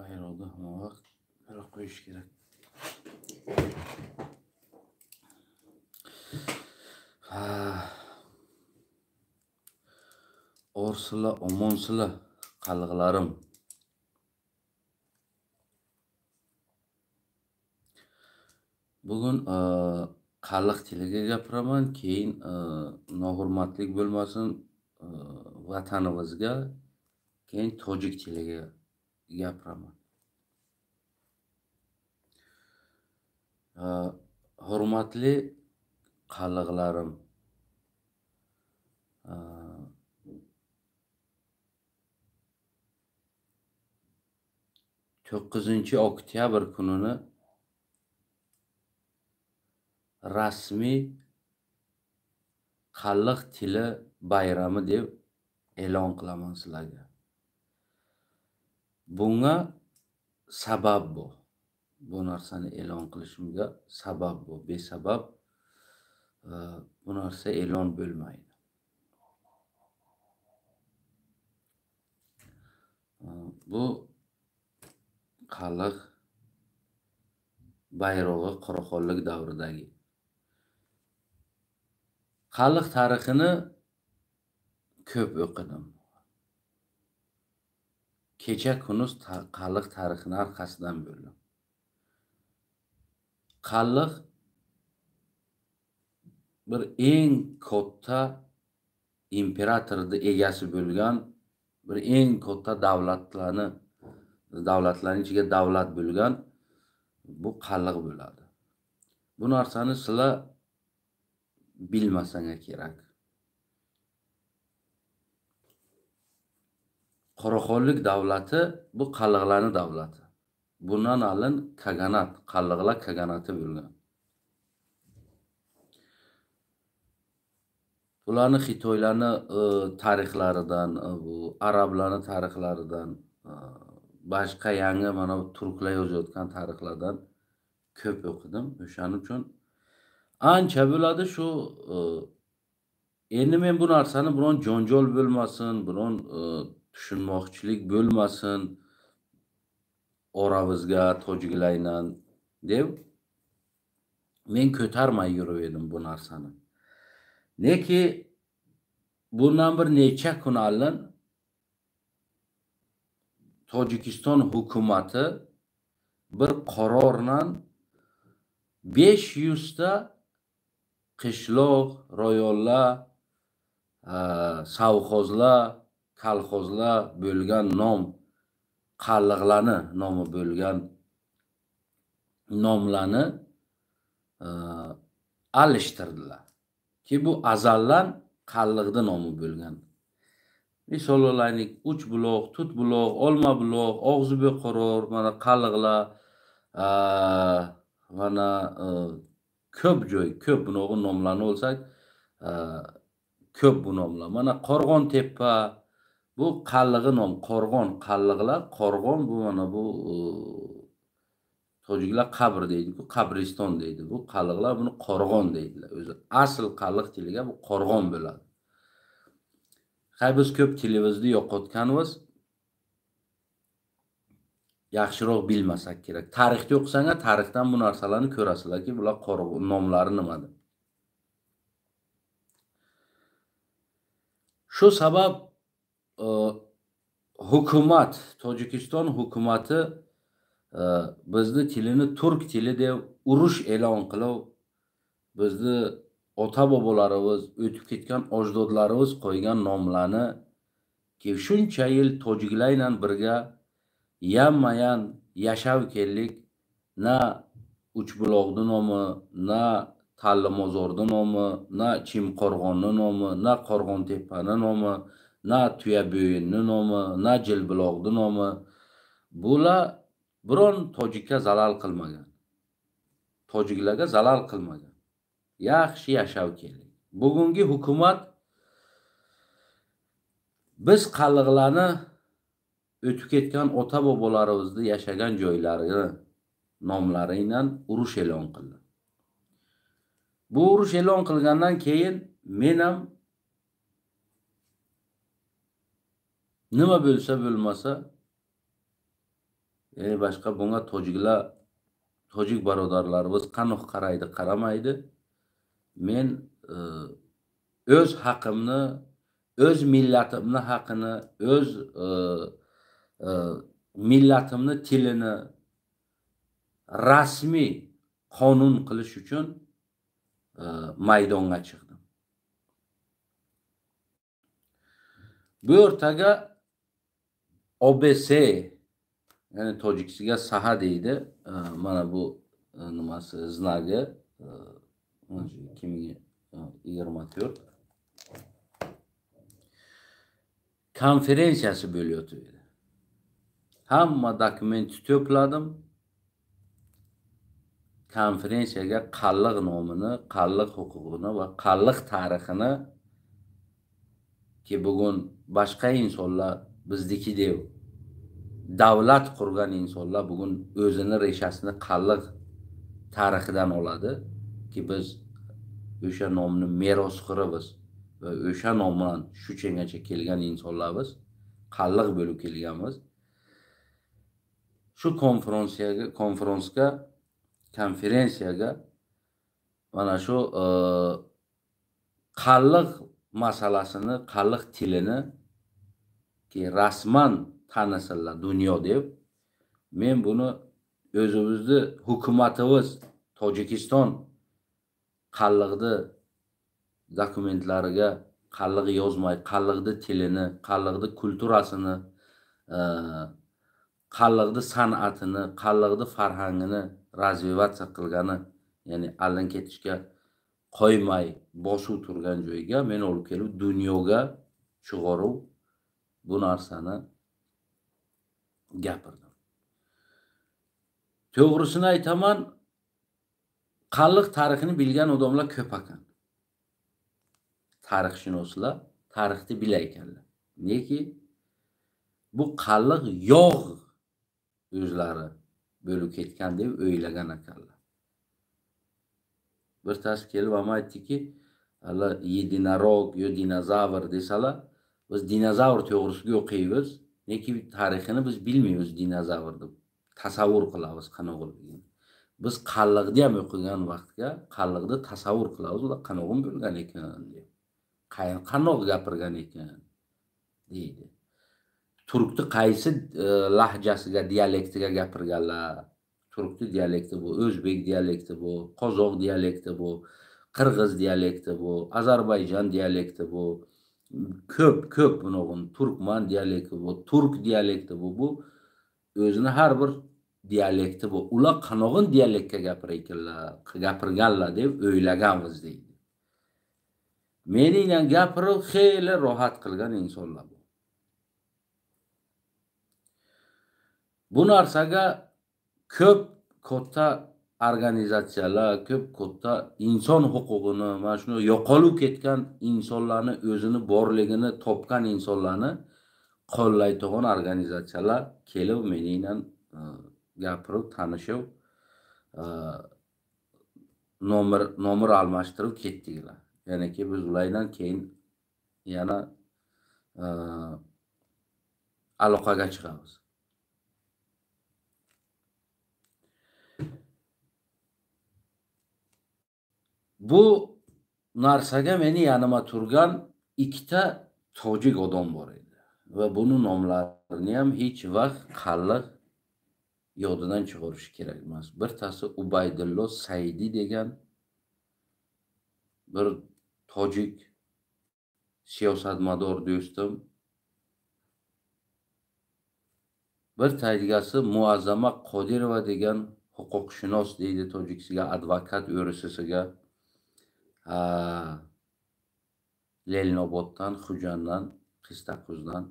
Bayroqda hamma qilib qo'yish kerak. Orsizlar, omonsizlar, qaliqlarim. Bugun qaliq tiliga gapiraman, keyin nohurmatlik bo'lmasin vatanimizga, keyin tojik tiliga gapiraman. Hurmatli qaliqlarim. 9-oktyabr kunini rasmiy qaliq tili bayrami deb e'lon qilaman sizlarga. Bunga sabab bu. Bu narsani e'lon qilishimga sabab bu. Besabab bu narsa e'lon bo'lmaydi. Bu qaliq bayrog'i Qoraxonlik davridagi. Qaliq tarixini ko'p o'qidim. Kecha kunduz qaliq tarixini orqasidan bo'ldim. Qaliq bir eng katta imperatorning egasi bo'lgan, bir eng katta davlatlarning ichiga davlat bo'lgan bu qaliq bo'ladi. Bu narsani sizlar bilmasanga kerak. Qoraxonlik davlati bu qaliqlarning davlati. Bundan oldin kaganat, qaliqlar kaganati bo'lgan. Bularni Xitoylarni tarixlaridan, bu arablarning tarixlaridan, boshqa yangi mana bu turklar yozayotgan tarixlardan ko'p o'qidim. O'shaning uchun ancha bo'ladi shu. Endi men bu narsani biron jonjol bo'lmasin, biron tushunmoqchilik bo'lmasin oramizga tojiklardan deb men ko'tarmay yuraverdim bu narsani. Neki bundan bir necha kun oldin Tojikiston hukumati bir qarordan 500 ta qishloq, rayonlar, savxozlar, kolxozlar bo'lgan nom, qaliqlarni nomi bo'lgan nomlarni alishtirdilar. Ki bu azaldan qaliqning nomi bo'lgan. Misol olaylik, Uchbuloq, Tutbuloq, Olmabuloq, Og'zibo'qaror, mana qaliqlar, mana ko'p joy, ko'p bunaqa nomlarni olsak, ko'p bu nomlar. Mana Qo'rg'ontepa, bu qaliqi nom, Qo'rg'on, qaliqlar, Qo'rg'on bu mana bu tojiklar qabr deydi, bu qabriston deydi. Bu qaliqlar buni Qo'rg'on deydilar. O'zi asl qaliq tiliga bu Qo'rg'on bo'ladi. Biz ko'p tilimizni yo'qotganmiz. Yaxshiroq bilmasak kerak. Tarixni o'qisanglar, tarixdan bu narsalarni ko'rasizlarki, bular nomlari nimadir. Shu sabab hukumat, Tojikiston hukumati bizni tilini turk tili deb urush e'lon qilib, bizni ota-bobolarimiz, o'tib ketgan ajdodlarimiz qo'ygan nomlarni ki shuncha yil tojiklar bilan birga yamma-yan yashab keldik. Na Uchbuloqning nomi, na Tallimozorning nomi, na Chimqo'rg'onning nomi, na Qo'rg'ontepaning nomi, na Tuyabo'yinning nomi, na Jilbuloqning nomi. Bular biron tojikka zarar qilmagan. Tojiklarga zarar qilmagan. Yaxshi yashab keldik. Bugungi hukumat biz qaliqlarni o'tib ketgan ota-bobolarimizni yashagan joylarini nomlari bilan urush e'lon qildi. Bu urush e'lon qilgandan keyin men ham nima bo'lsa bo'lmasa boshqa bunga tojik barodarlarimiz qanoq qaraydi, qaramaydi. Men o'z haqimni, o'z millatimni haqini, o'z millatimni tilini rasmiy qonun qilish uchun maydonga chiqdim. Bu o'rtaga OBS, ya'ni tojikchaga saha deydi. Mana bu nimasi znagi 2024 konferensiyasi bo'layotdi. Hamma dokumentni to'pladim. Konferensiyaga qalliq nomini, qalliq huquqini va qalliq tarixini, ki bugun boshqa insonlar bizdikidek davlat qurgan insonlar bugun o'zini reshasini qalliq tarixidan oladi, ki biz o'sha nomni merosxo'rimiz va o'sha nom bilan shu chengacha kelgan insonlarmiz, qalliq bo'lib kelganmiz. Shu konferensiyaga mana shu qalliq masalasini, qalliq tilini ki rasman tanısinlar dunyo deb, men buni o'zimizni hukumatimiz Tojikiston qalliqni dokumentlariga qalliq yozmay, qalliqni tilini, qalliqni kulturasini, qalliqni san'atini, qalliqni farhangini razvivatsiya qilgani, ya'ni aldan ketishga qo'ymay bosib turgan joyga men olib kelib dunyoga chiqarib bu narsani gapirdim. To'g'risini aytaman, qalliq tarixini bilgan odamlar ko'p ekan. Tarixshunoslar tarixni bilar ekanlar. Neki bu qalliq yog' o'zlari bo'lib ketgan deb o'ylagan ekanlar. Bir tas kelib aytdiki, "Alla yedinarog yo dinozavr desalar, biz dinozavr to'g'risiga o'qiymiz, neki tarixini biz bilmaymiz dinozavrni. Tasavvur qilamiz qanaqa bo'lgan. Biz qalliqni ham o'qigan vaqtga qalliqni tasavvur qilamiz, ular qanaqa bo'lgan ekan deb. Qanoq gapirgan ekan deydi. Turkni qaysi lahjasiga, dialektiga gapirganlar? Turkni dialekti bu, o'zbek dialekti bu, qozoq dialekti bu, qirg'iz dialekti bu, Ozarbayjon dialekti bu, ko'p bunaqa turkman dialekti bu, turk dialekti bu. Bu o'zini har bir dialekti bu. Ular qanoq dialektga gapirganlar deb o'ylaganmiz deydi. Mening gapirib xeyli rohat qilgan insonlar bu. Bu narsaga ko'p katta organizatsiyalar, ko'p katta inson huquqini, mana shuni yo'qolib ketgan insonlarni, o'zini borligini topgan insonlarni qo'llaydigan organizatsiyalar kelib mening gapirib, tanishib, nomer almashtirib ketdilar. Ya'ni ki biz ulardan keyin yana aloqaga chiqamiz. Bu narsaga meni yanıma turgan ikkita tojik odam bor edi va buni nomlarini ham hech vaqt qalliq yodidan chiqarish kerak emas. Bir tasi Ubaydullo Saidi degan bir tojik siyosatmador do'stim. Bir taygasi Muazzama Qodirova degan huquqshunos deydi tojikchaga, advokat o'risisiga. Lelnoboddan, Xujandan, Qistaquzdan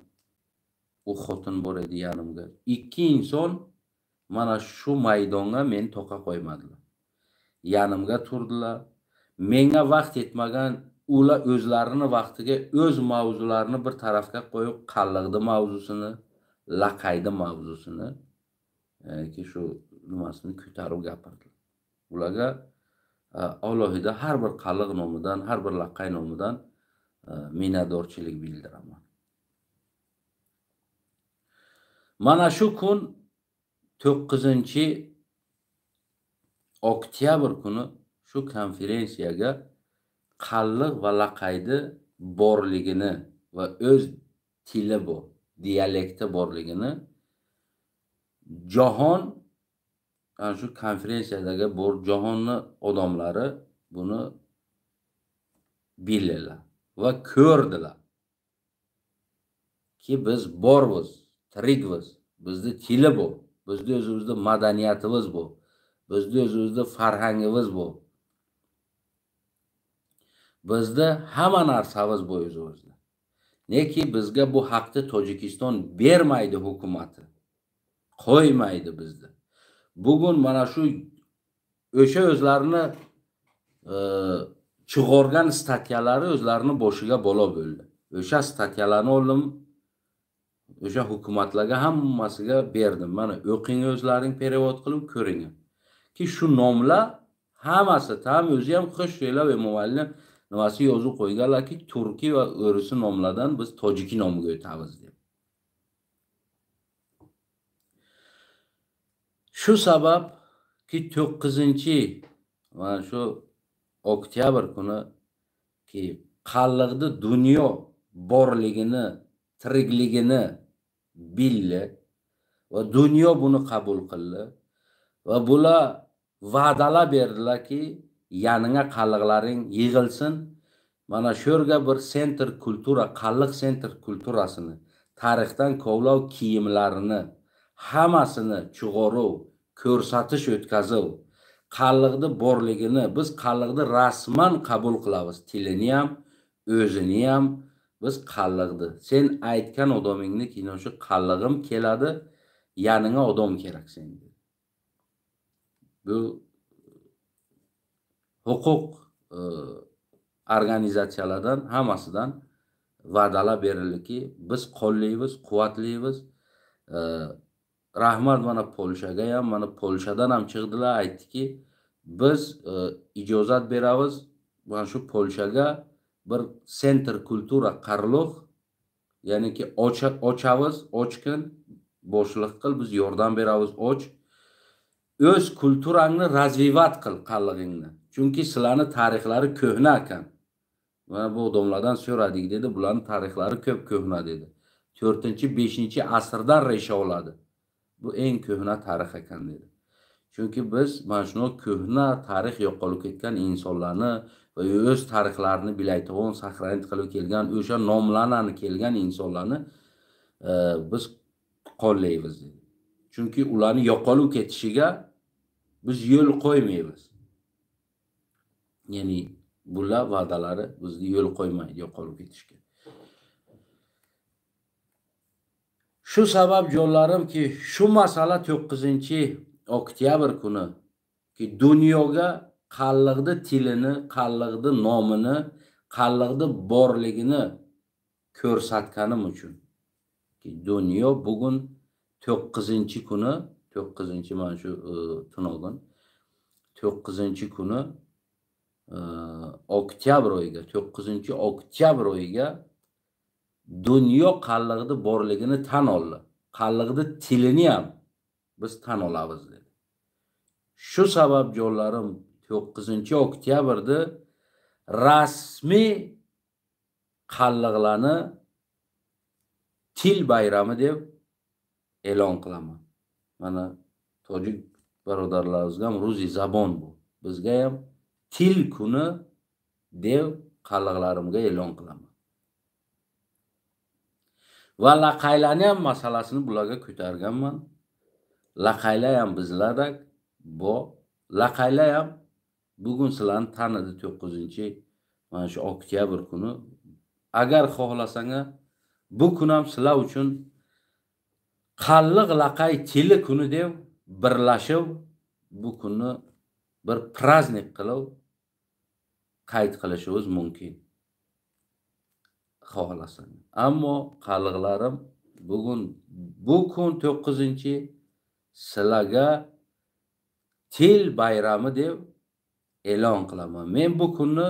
u xotin bor edi yanimga. Ikki inson mana shu maydonga meni toqa qo'ymadilar. Yanimga turdilar. Menga vaqt yetmagan ular o'zlarini vaqtiga o'z mavzularini bir tarafga qo'yib, qalliqdi mavzusini, laqaydi mavzusini, ki shu nimasini ko'tarib gapirdilar. Ularga alohida har bir qalliq nomidan, har bir laqay nomidan minnatdorchilik bildiraman. Mana shu kun 9-oktyabr kuni shu konferensiyaga qalliq va laqaydi borligini va o'z tili bor, dialekti borligini jahon, ana shu konferensiyadagi bor jahonni odamlari buni bildilar va ko'rdilar ki biz bormiz, tirikmiz, bizni tili bor, bizni o'zimizda madaniyatimiz bor, bizni o'zimizda farhangimiz bor, bizda hamma narsamiz bor o'zimizda. Neki bizga bu haqda Tojikiston bermaydi hukumati, qo'ymaydi bizni. Bugun mana shu o'sha o'zlarini chiqargan statyalari o'zlarini boshiga balo bo'ldi. O'sha statyalarni oldim, o'sha hukumatlarga hammasiga berdim. Mana o'qing, o'zlaring perevod qilib ko'ring. Ki shu nomlar hammasi tam o'zi ham xushro'ylab Emomali'ni nimasi yozib qo'yganlarki, turkiy va o'risi nomlardan biz tojiki nomiga o'tamiz deb. Shu sabab ki 9 shu oktyabr kuni ki qalliqda dunyo borligini, tirikligini bildi va dunyo buni qabul qildi va bular va'dalar berdilarki, yanına qalliqlaring yig'ilsin. Mana shu yerga bir sentr kultura, qalliq sentr kulturasini, tarixdan kovlov kiyimlarini hammasini chiqaruv, ko'rsatish o'tkazuv, qalliqda borligini biz qalliqda rasman qabul qilamiz. Tilini ham, o'zini ham biz qalliqda. Sen aytgan odamingni ki, shu qallig'im keladi, yanına odam kerak senga. Bu huquq organizatsiyalardan hammasidan va'dalar berildiki, biz qo'llaymiz, quvvatlaymiz. Rahmat mana Polshaga ham, mana Polshadan ham chiqdilar, aytdiki, biz ijozat beramiz, mana shu Polshaga bir sentr kultura qariluq, ya'ni ki ochamiz, ochkin, boshliq qil, biz yordam beramiz, och. O'z kulturangni razvivat qil, qallig'ingni. Chunki sizlarning tarixlari ko'hna ekan. Mana bu odamlardan so'radik dedi, bularning tarixlari ko'p ko'hna dedi. 4-5-asrdan resha oladi. Bu eng ko'hna tarix ekan dedi. Chunki biz mana shuni ko'hna tarix yo'qolib ketgan insonlarni va o'z tarixlarini bilayto'g'on saqlanib qilib kelgan, o'sha nomlarni kelgan insonlarni biz qo'llaymiz dedi. Chunki ularni yo'qolib ketishiga biz yo'l qo'ymaymiz. Ya'ni bular va'dalari bizni yo'l qo'ymaydi yo'qolib ketishga. Shu sabab jonlarimki, shu masala 9-oktyabr kuni ki dunyoga qalliqda tilini, qalliqda nomini, qalliqda borligini ko'rsatganim uchun. Ki dunyo bugun 9-kuni, 9 mana shu tunog'in 9-kuni oktyabr oyiga, 9-oktyabr oyiga dunyo qalliqda borligini tan oldi. Qalliqda tilini ham biz tan olamiz dedi. Shu sabab jonlarim 9-oktyabrda rasmiy qalliqlarni til bayrami deb e'lon qilaman. Mana tojik birodarlarimizga ham ruzi zabon bu. Bizga ham til kuni deb qalliqlarimga e'lon qilaman. Va laqaylarni ham masalasini bularga ko'targanman. Laqaylar ham bizlardek bu. Laqaylar ham bugun sizlarni tanidi 9 shu oktyabr kuni. Agar xohlasanglar bu kun ham sizlar uchun qalliq laqay tili kuni deb birlashib bu kunni bir praznik qilib qayd qilishimiz mumkin. Xohlasang. Ammo qalliqlarim bugun bu kun 9 sizlarga til bayrami deb e'lon qilaman. Men bu kunni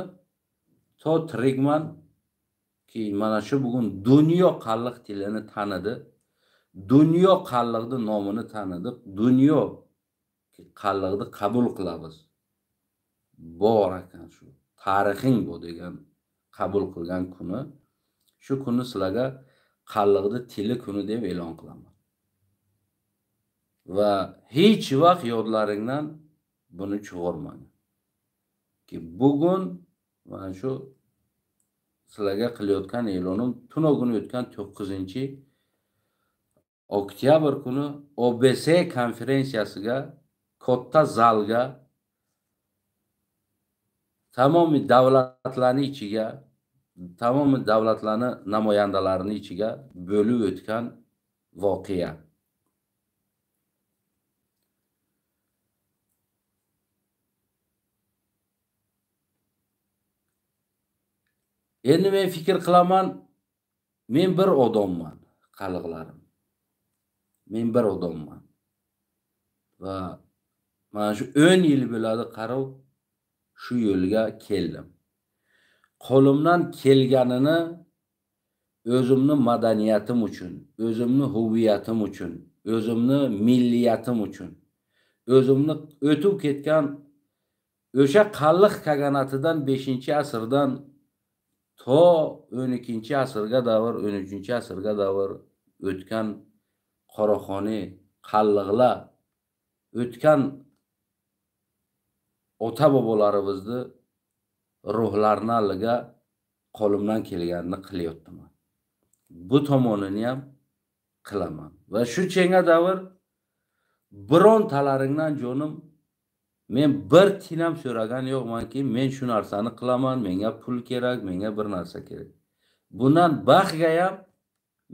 to tirikman ki mana shu bugun dunyo qalliq tilini tanidi. Dunyo qalliqni nomini tanidik. Dunyo qalliqni qabul qilamiz. Bor ekan shu. Tarixing bu degan qabul qilgan kuni. Shu kuni sizlarga qalliqni tili kuni deb e'lon qilaman. Va hech vaqt yodlaringdan buni chiqarmang. Ki bugun mana shu sizlarga qilayotgan e'lonim tunog'un o'tgan 9-oktyabr kuni OBS konferensiyasiga, katta zalga, tamomiy davlatlarning ichiga, tamomiy davlatlarning namoyandalarini ichiga bo'lib o'tgan voqea. Endi men fikr qilaman, men bir odamman, qalliqlarim. Men bir odamman. Va mana shu 10 yil bo'ladi qarab shu yo'lga keldim. Qo'limdan kelganini o'zimni madaniyatim uchun, o'zimni huviyatim uchun, o'zimni milliyatim uchun, o'zimni o'tib ketgan o'sha qalliq kaganatidan 5-asrdan to 12-asrga davr, 13-asrga davr o'tgan Qoraxoni qalliqlar o'tgan ota bobolarimizni ruhlarini alliga qo'limdan kelganini qilyapman. Bu tomonini ham qilaman. Va shu chenga davr birontalaringdan jonim men bir tinam so'ragan yo'qmanki, men shu narsani qilaman, menga pul kerak, menga bir narsa kerak. Bundan baxtga ham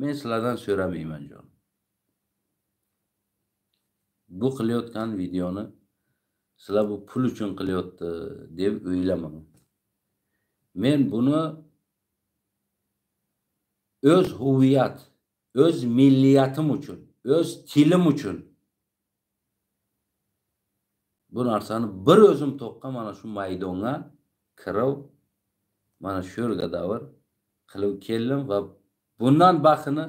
men sizlardan so'ramayman jon. Bu qilayotgan videoni sizlar bu pul uchun qilyapti deb o'ylamaman. Men buni o'z huviyat, o'z milliyatim uchun, o'z tilim uchun bu narsani bir o'zim to'qqa mana shu maydonga kirib, mana shu yerga davr qilib keldim va bundan baxini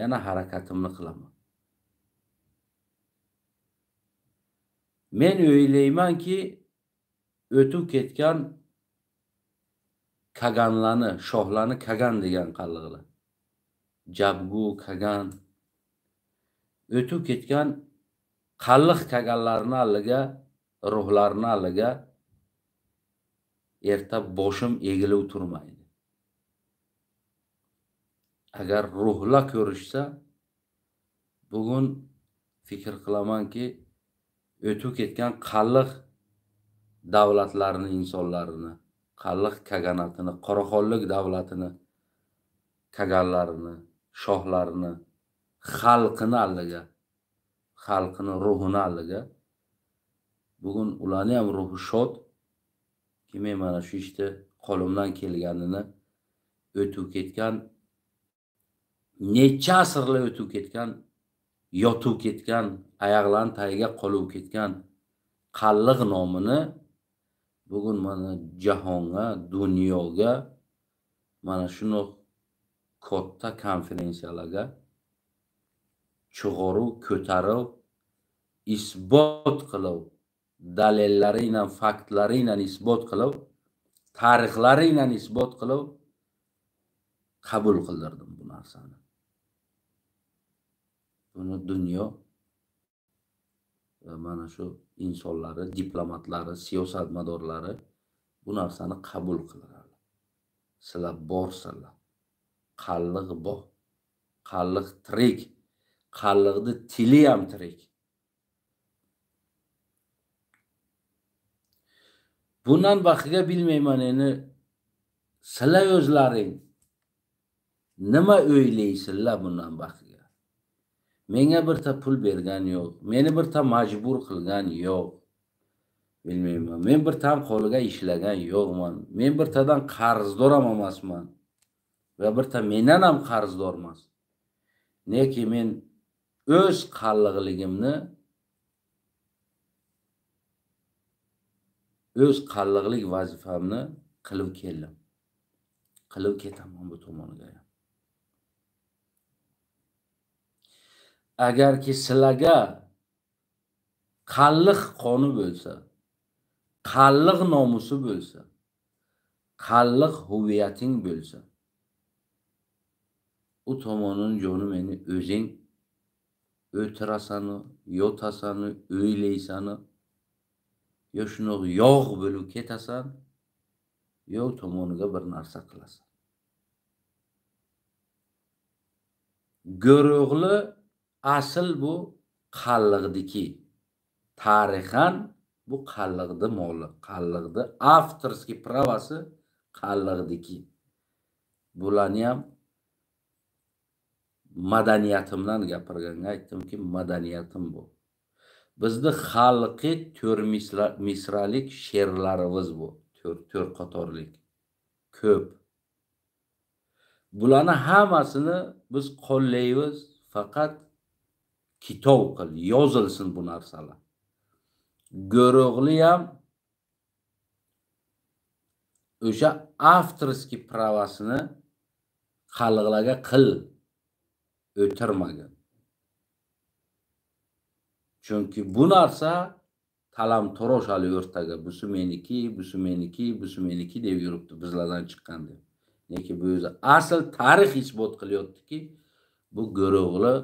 yana harakatimni qilaman. Men o'ylaymanki, o'tib ketgan kaganlarni, shohlarni kagan degan qalliqlar. Jabgu kagan o'tib ketgan qalliq kaganlarni alliga, ruhlarni alliga erta boshim egilib turmaydi. Agar ruhlar ko'rishsa, bugun fikr qilamanki, o'tib ketgan qalliq davlatlarini, insonlarini, qalliq kaganatini, Qoraxonlik davlatini, kaganlarini, shohlarini, xalqini alliga, xalqini ruhini alliga, bugun ularni ham ruhi shod ki men mana shu işte qo'limdan kelganini o'tib ketgan, necha asrlar o'tib ketgan, yotib ketgan, oyoqlarini tagiga qolib ketgan qalliq nomini bugun mana jahonga, dunyoga, mana shuni katta konferensiyalarga chiqarib, ko'tarib, isbot qilib, dalillari bilan, faktlari bilan isbot qilib, tarixlari bilan isbot qilib qabul qildirdim bu narsani. Buni dunyo va mana shu insonlari, diplomatlari, siyosatmadorlari bu narsani qabul qiladilar. Sizlar borsizlar. Qalliq bor. Qalliq tirik. Qalliqni tili ham tirik. Bundan baxiga bilmayman endi sizlar o'zlaring nima o'ylaysizlar bundan baxiga? Menga birta pul bergan yo'q, meni birta majbur qilgan yo'q. Bilmayman. Men bir tam qo'liga ishlagan yo'qman. Men birtadan qarzdor ham emasman. Va birta mendan ham qarzdor emas. Neki men o'z qalliqligimni, o'z qalliqlik vazifamni qilib keldim. Qilib ketaman bu tomoniga. agarki sizlarga qalliq qoni bo'lsa, qalliq nomusi bo'lsa, qalliq huviyating bo'lsa, u tomonini joni meni o'zing o'tirasanu, yotasanu, o'ylaysanu, yo shunoq yog' bo'lib ketasan, yo tomoniga bir narsa qilasan. Go'ro'g'li asl bu qalliqdiki. Tarixan bu qalliqdi moli, qalliqdi avtorskiy pravasi qalliqdiki. Bularni ham madaniyatimdan gapirganga aytdimki, madaniyatim bu. Bizde xalqi 4 misralik she'rlarimiz bu. 4 qatorlik. Ko'p. Bularni hammasini biz qo'llaymiz, faqat kitob qil, yozilsin bu narsalar. Go'ro'g'li ham o'sha avtorskiy pravasini xalqlarga qil, o'tirmagan. Chunki bu narsa talam-torosh hali o'rtaga, busi meniki, busi meniki, busi meniki deb yuribdi bizlardan chiqqan deb. Lekin bu o'zi asl tarix isbot qilyaptiki, bu go'ro'g'li,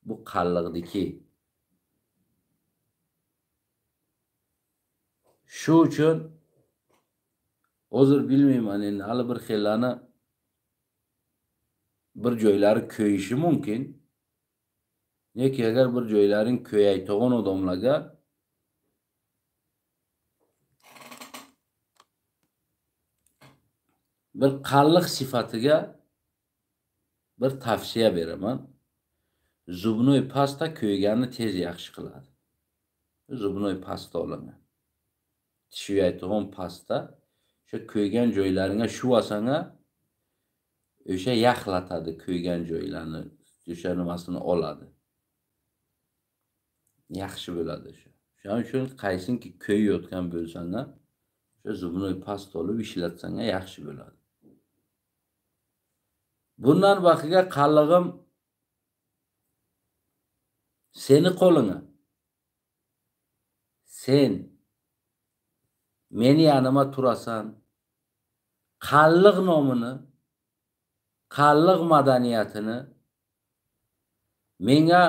bu qalliqdiki. Shu uchun hozir bilmayman, endi hali bir xillarni bir joylari ko'yishi mumkin. Lekin agar bir joylaring ko'yaydigan odamlarga bir qalliq sifatiga bir tavsiya beraman. Zubnoy pasta ko'yganni tez yaxshi qiladi. Zubnoy pasta olaman. Tishiyaydigan pasta shu ko'ygan joylaringga shuvasanga o'sha yaxlatadi, ko'ygan joylarni, o'sha nimasini oladi. Yaxshi bo'ladi shu. Shuning uchun qaysinki ko'yayotgan bo'lsanga, shu zubnoy pasta olib ishlatsanga yaxshi bo'ladi. Bundan baqiga qallig'im seni qo'lingga. Sen meni yanıma turasan, qalliq nomini, qalliq madaniyatini menga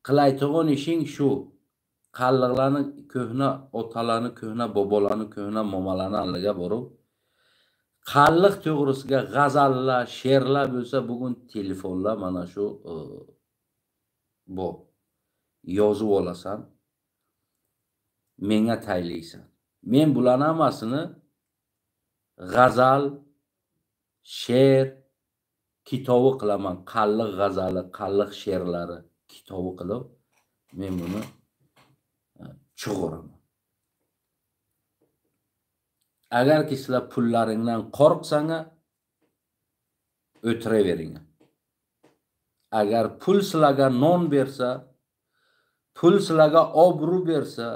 qilaydigan ishing shu. Qalliqlarni ko'hna otalarni, ko'hna bobolarni, ko'hna momalarni alliga borib, qalliq to'g'risiga g'azallar, she'rlar bo'lsa, bugun telefonlar mana shu bu yozib olasan, menga taylaysan. Men bularni hammasini g'azal, she'r kitobi qilaman. Qalliq g'azali, qalliq she'rlari kitobi qilib, men buni chiqaraman. Agarki sizlar pullaringdan qo'rqsangiz, o'tiraveringlar. Agar pul sizlarga non bersa, pul sizlarga obro' bersa,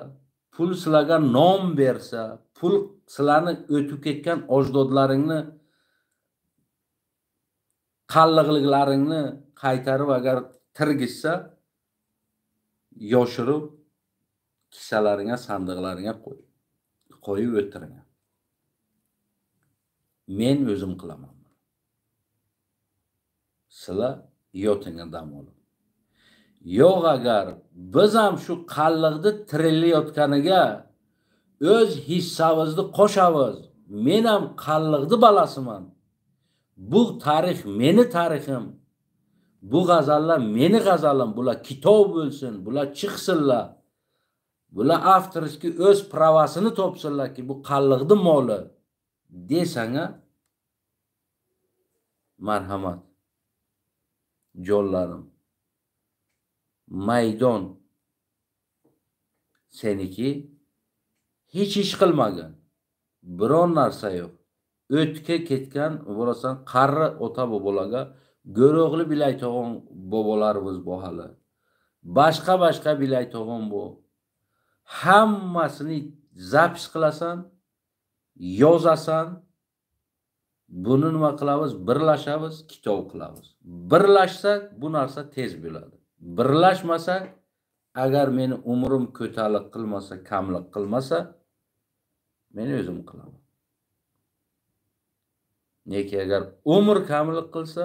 pul sizlarga nom bersa, pul sizlarni o'tib ketgan ajdodlaringni qalliqliklaringni qaytarib agar tirgizsa, yoshirib kissalaringga, sandiqlaringga qo'yib o'tiring. Men o'zim qilaman. Sizlar yotingga dam olib. Yo'q, agar biz ham shu qalliqni tirilayotganiga o'z hissamizni qo'shamiz. Men ham qalliqni balasiman. Bu tarix meni tarixim. Bu g'azallar meni g'azalim. Bular kitob bo'lsin, bular chiqsinlar. Bular avtorskiy o'z pravasini topsinlarki, bu qalliqni moli desanga, marhamat. Jonlarim. Maydon seniki, hech ish qilmagan. Biron narsa yo'q. O'tga ketgan, bo'lasan, qarri ota bobolarga go'ro'g'li bilayto'g'on bobolarimiz bu hali. Boshqa bilayto'g'on bu. Hammasini zapis qilasan, yozasan. Buni nima qilamiz? Birlashamiz, kitob qilamiz. Birlashsak bu narsa tez bo'ladi. birlashmasak, agar meni umrim ko'talik qilmasa, kamlik qilmasa, men o'zim qilaman. Neki agar umr kamlik qilsa,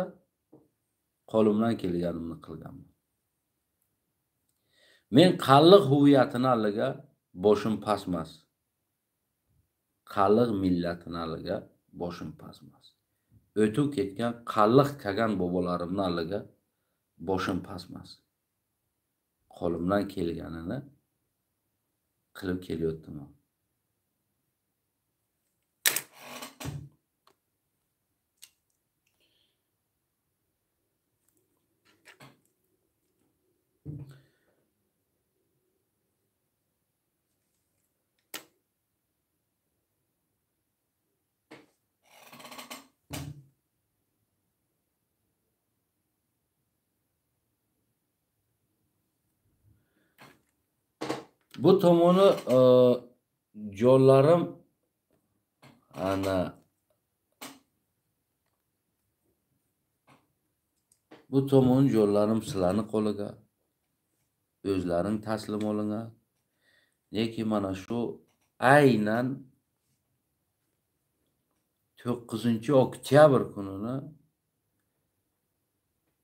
qo'limdan kelganimni qilganman. Men qalliq huviyatini alliga boshim pasmas. Qalliq millatini alliga boshim pasmas. O'tib ketgan qalliq kagan bobolarimni alliga boshim pasmas. Qo'limdan kelganini qilib kelyaptim. Bu tomoni jonlarim ana bu tomoni jonlarim sizlarning qo'liga, o'zlaring taslim olinglar. Lekin mana shu aynan 9-oktyabr kunini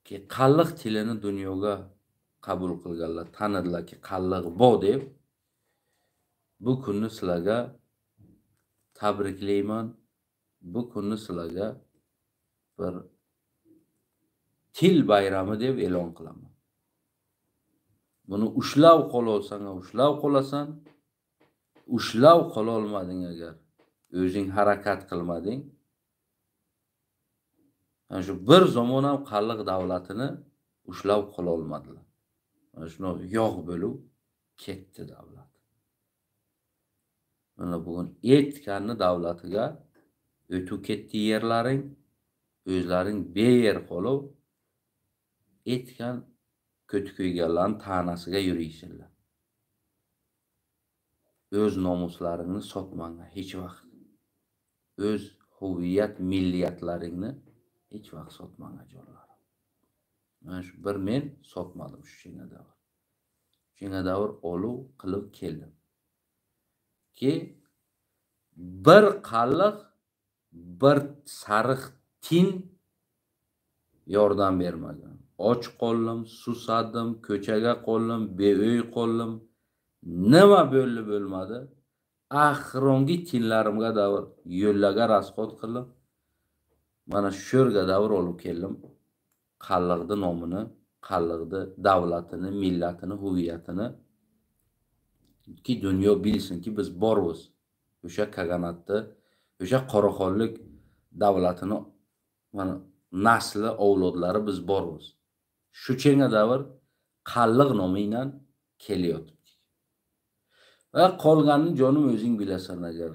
ki qalliq tilini dunyoga qabul qilganlar, tanidilarki qalliq bo deb, bu kunni sizlarga tabriklayman. Bu kunni sizlarga bir til bayrami deb e'lon qilaman. Buni ushlab qololsang, ushlab qolasan. Ushlab qola olmading agar, o'zing harakat qilmading. Mana shu bir zamon ham qalliq davlatini ushlab qola olmadilar. Mana shuni yo'q bo'lib ketdi davlat. Mana bugun etganni davlatiga o'tib ketdi yerlaring, o'zlaring beyer qolib, etgan ko'ti kuyganlarning tanasiga yuraysizlar. O'z nomuslaringni sotmanglar hech vaqt. O'z huviyat, milliyatlaringni hech vaqt sotmanglar jonlarim. Mana shu bir men sotmadim shu China davr. China davr oluv qilib keldim. Ki bir qalliq, bir sariq tin yordam bermagan. Och qoldim, susadim, ko'chaga qoldim, be'uy qoldim. Nima bo'ldi bo'lmadi. Axrongi tinlarimga davr yo'llaga rasxod qilib, mana sho'rga davr olib keldim. Qalliqni nomini, qalliqni davlatini, millatini, huviyatini ki dunyo bilsinki biz bormiz. O'sha kaganatni, o'sha qoraxonlik davlatini mana nasli, avlodlari biz bormiz. Shu China davr qalliq nomi bilan kelyapti. Va qolganini jonim o'zing bilasan agar.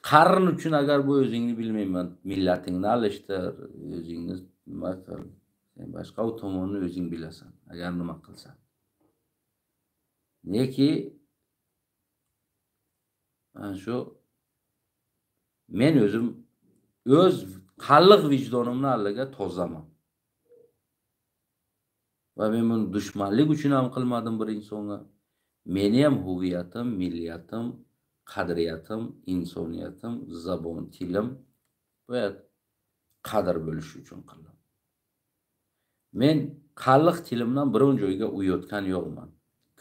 Qarn uchun agar bu o'zingni bilmayman, millatingni alishtir, o'zingni nima qil, sen boshqa tomonni o'zing bilasan agar nima qilsan. Neki mana shu men o'zim o'z qalliq vijdonimni alliga tozaman. Va men buni dushmanlik uchun ham qilmadim bir insonga. Meni ham huviyatim, milliyatim, qadriyatim, insoniyatim, zabon, tilim va qadr bo'lish uchun qildim. Men qalliq tilimdan biron joyga uyotgan yo'qman.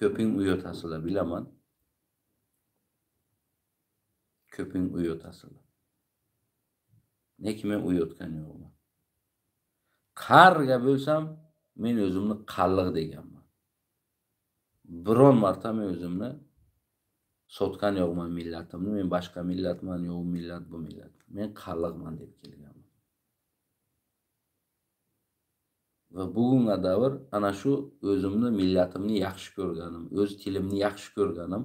Ko'ping uyotasizlar, bilaman. Ko'ping uyotasizlar. Lekin men uyotgan yo'qman. Qarga bo'lsam, men o'zimni qalliq deganman. Biron marta men o'zimni sotgan yo'qman millatimni. Men boshqa millatman, yo'q millat bu millat. Men qalliqman deb kelganman. Va bugunga davr ana shu o'zimni millatimni yaxshi ko'rganim, o'z tilimni yaxshi ko'rganim,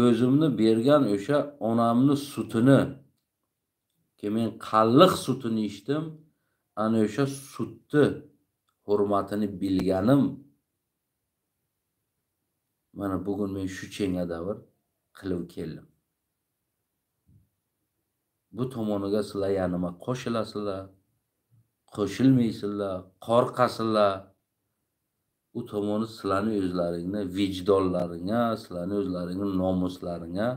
o'zimni bergan o'sha onamni sutini ki men qalliq sutini ichdim, ana o'sha sutni hurmatini bilganim. Mana bugun men shu China davr qilib keldim. Bu tomoniga sizlar yanima qo'shilasizlar, qo'shilmaysizlar, qo'rqasizlar. u tomoni sizlarni o'zlaringni vijdonlaringga, sizlarni o'zlaringni nomuslaringga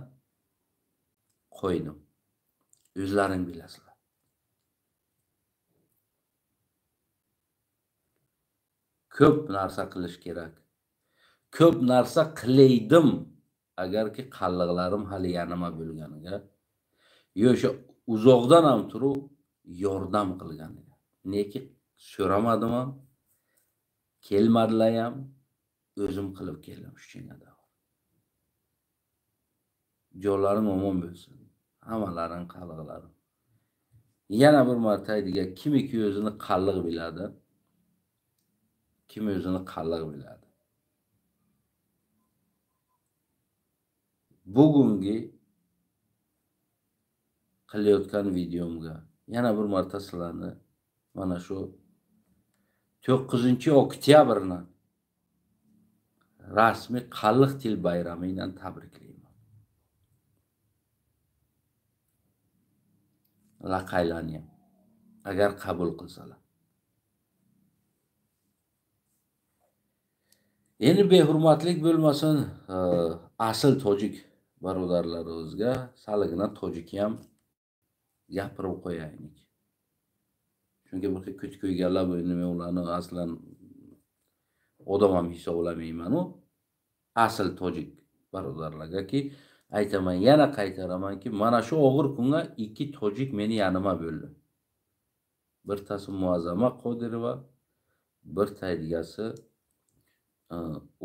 qo'ydim. O'zlaring bilasizlar. Ko'p narsa qilish kerak. Ko'p narsa qilaydim agarki qalliqlarim hali yanima bo'lganiga. Yo'sha uzoqdan ham turib yordam qilganiga. Neki so'ramadim ham, kelmadilar ham, o'zim qilib keldim shunga. Jo'laring omon bo'lsin. Hammalaring qalliqlarim. Yana bir marta aytdiga, kimiki o'zini qalliq biladi, kim o'zini qalliq biladi. Bugungi qilayotgan videomga yana bir marta sizlarni mana shu 9-oktyabrni rasmiy qalliq til bayrami bilan tabriklayman. Laqaylaniyam agar qabul qilsalar. Endi behurmatlik bo'lmasin, asl tojik birodarlarimizga saligina tojiki ham gapirib qo'yaylik. Chunki bu ko'yganlar bu nima ularni aslan odam ham hisoblamayman u. Asl tojik birodarlarga aytaman, yana qaytaramanki, mana shu og'ir kunga 2 tojik meni yanima bo'ldi. Birtasi Muazzama Qodirova, bir taydigasi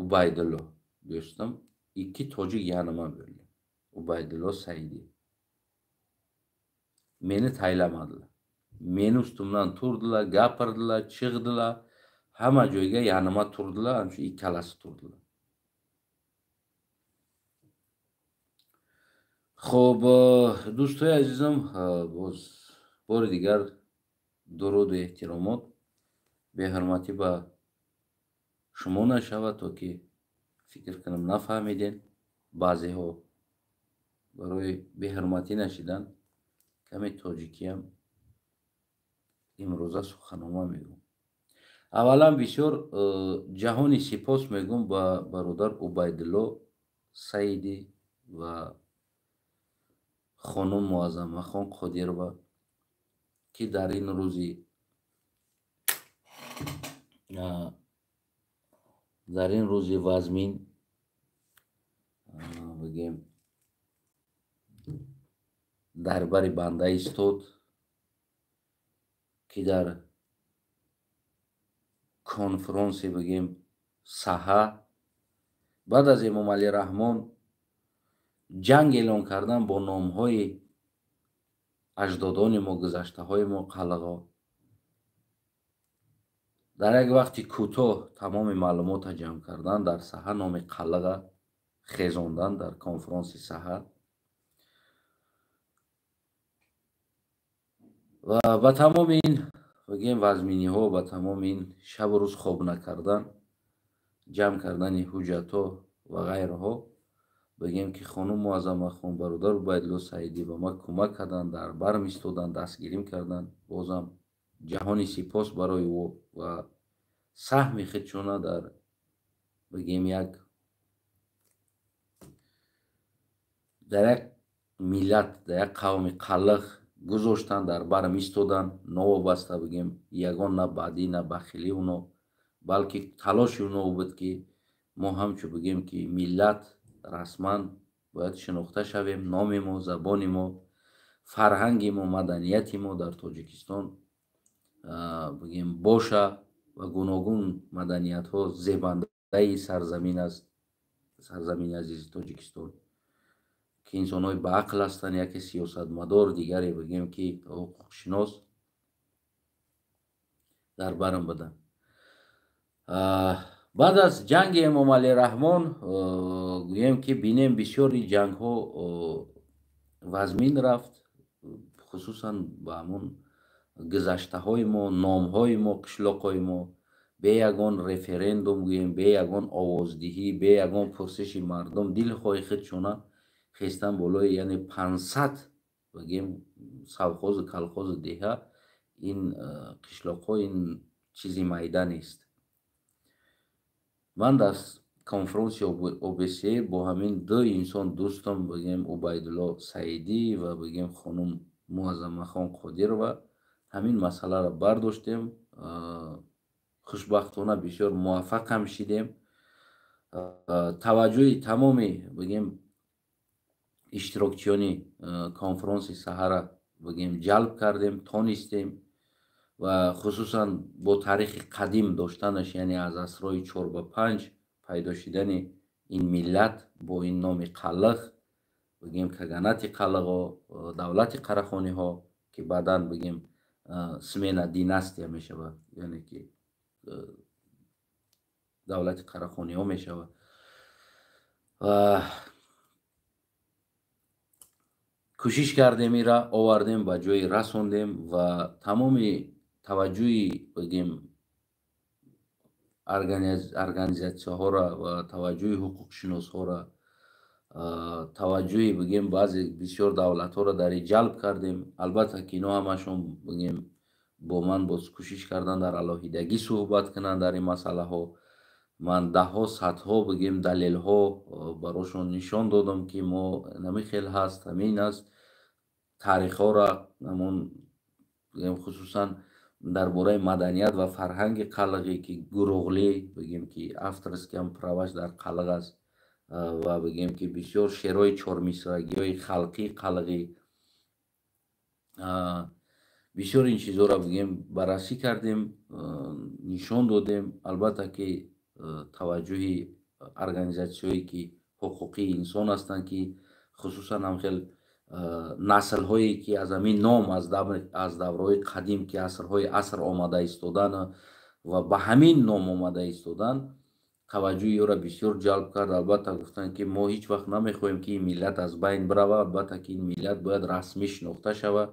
Ubaydullo do'stim, 2 tojik yanima bo'ldi. Ubaydullo Saidi. Meni taylamadilar. Meni ustimdan turdilar, gapirdilar, chiqdilar, hamma joyga yanima turdilar, ana shu ikkalasi turdilar. Xo'p, do'stlar azizim, bor digar durud va ehtiromot behurmati ba شما نشود تا که فکر کنم نفهمیدین. بعضی ها برای بهرمتی نشیدن. کمی تاجیکی هم امروزه سخننامه میگم. اولا بسیار جهانی سپاس میگم با برادر عبیدالله سعیدی و خانم معظمه خان قادرова که در این روزی وزمین بگیم در بر بنده ایستاد که در کنفرانسی بگیم ساحه بعد از امام علی رحمان جنگ اعلان کردن با نامهای اجدادان ما، گذشته های ما قلقا، در یک وقتی کوتاه تمام معلومات جمع کردن، در ساحه نام قلقا خیزاندن در کنفرانس ساحه و با تمام این بگیم وزمینی ها، با تمام این شب و روز خواب نکردن، جمع کردن حجت ها و غیره ها، بگیم که خانم معظمه خان برادر عبیدالله سعیدی به ما کمک کردن، در برم ایستادن، دستگیریم کردن. بازم جهانی سپاس برای او و سهم خودشون در بگیم یک ملت، در یک قوم قلق گذاشتن، در برم ایستادن، نوابسته بگیم یگان نه بعدی نه بخیلی اونو، بلکه تلاش اونو بود که ما همچو بگیم که ملت رسما باید شناخته شویم، نام ما، زبان ما، فرهنگ ما، مدنیت ما در تاجیکستان بگیم باشه و گوناگون مدنیت ها زیبنده سرزمین است، سرزمین عزیز تاجیکستان که انسان های به عقل هستند، یکی سیاست مدار، دیگری بگیم که حقوق شناس در برم بدن. بعد از جنگ امام علی رحمان گویم که بینیم بسیاری جنگ ها وزمین رفت، خصوصا با همون گذشته های ما، نام های ما، قشلاق های ما، به یگان رفرندوم گویم، به یگان آوازدهی، به یگان پرسش مردم دل خواهی خودشونه خیستن بالای، یعنی 500 بگیم سوخوز کلخوز دیه این قشلاق ها، این چیزی میدان است. ман дар конференсияи ОБСЕ бо ҳамин ду инсон дӯстам бигем Убайдулло Саидӣ ва бигем хонум Муаззамахон Қодирова ҳамин масъаларо бардоштем. хушбахтона бисёр муваффақ ҳам шидем. таваҷҷӯҳи тамоми бигем иштирокчиёни конференси саҳара бигем ҷалб кардем, тонистем ва хусусан бо таърихи қадим доштанаш, яъне аз асрҳои 4-5 пайдо шидани ин миллат бо ин номи қаллиқ, бигем каганати қаллиғо, давлати қарахониҳо, ки баъдан бигем смена династия мешавад, яъне ки давлати қарахониҳо мешавад. кӯшиш кардем ира овардем, ба ҷои расондем ва тамоми таваҷҷӯҳи бигем организатсияҳоро ва таваҷҷӯҳи ҳуқуқшиносҳоро, таваҷҷӯҳи бигем баъзе бисёр давлатҳоро дар ин ҷалб кардем. албатта ки ино ҳамашон бигем бо ман боз кӯшиш кардан дар алоҳидагӣ суҳбат кунанд дар ин масъалаҳо. ман даҳҳо садҳо бигем далелҳо барошон нишон додам ки мо намин хел ҳаст, ҳамин аст. таърихҳоро ҳамон бигем хусусан дар бораи маданият ва фарҳанги қаллиғӣ ки гурӯғлӣ бигем ки авторскиам праваш дар қаллиқ аст ва бигем ки бисёр шеърҳои чормисрагиҳои халқии қаллиғӣ, бисёр ин чизҳоро бигем баррасӣ кардем, нишон додем. албатта ки таваҷҷӯҳи организатсияҳое ки ҳуқуқии инсон ҳастанд, ки хусусан ҳам хел наслҳое ки аз ҳамин ном аз давраҳои қадим ки асрҳои аср омада истодан ва ба ҳамин ном омада истодан, таваҷҷӯҳи ӯро бисёр ҷалб кард. албатта гуфтанд ки мо ҳеҷ вақт намехоҳем ки ин миллат аз байн биравад, албатта ки ин миллат бояд расмӣ шинохта шавад.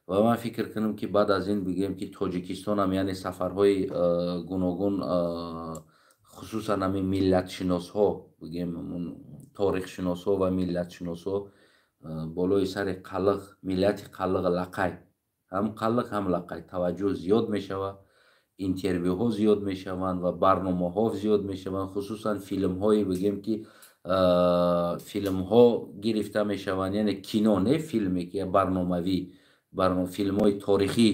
ва ман фикр кунам ки баъд аз ин бигем ки Тоҷикистон ҳам яъне сафарҳои гуногун, хусусан ҳамин миллатшиносҳо бигем торихшиносҳо ва миллатшиносҳо болои сари қаллиқ, миллати қаллиқ лақай, ҳам қаллиқ ҳам лақай таваҷҷӯҳ зиёд мешавад, интервюҳо зиёд мешаванд ва барномаҳо зиёд мешаванд. хусусан филмҳои бигем ки филмҳо гирифта мешаванд, яъне кино, не филме ки барномавӣ, филмҳои торихӣ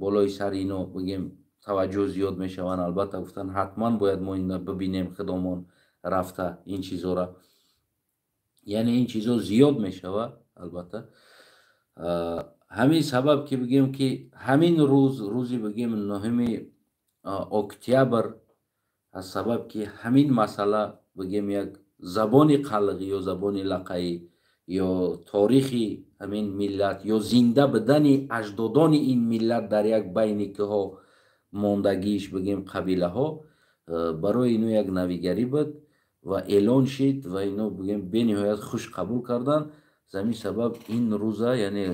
болои сари ино бигем таваҷҷӯҳ зиёд мешаванд. албатта гуфтанд ҳатман бояд мо ина бибинем худомон рафта ин чизҳоро, яъне ин чизҳо зиёд мешавад. албатта ҳамин сабаб ки бигем ки ҳамин рӯзи бигем 9 октябр, аз сабаб ки ҳамин масъала бигем як забони қаллиғӣ ё забони лақаӣ ё торихи ҳамин миллат ё зинда будани аҷдодони ин миллат дар як байни кӯҳо мондагииш бигем қабилаҳо, барои ино як навигарӣ буд ва эълон шид ва ино бигем бениҳоят хуш қабул карданд. замин сабаб ин рӯза, яъне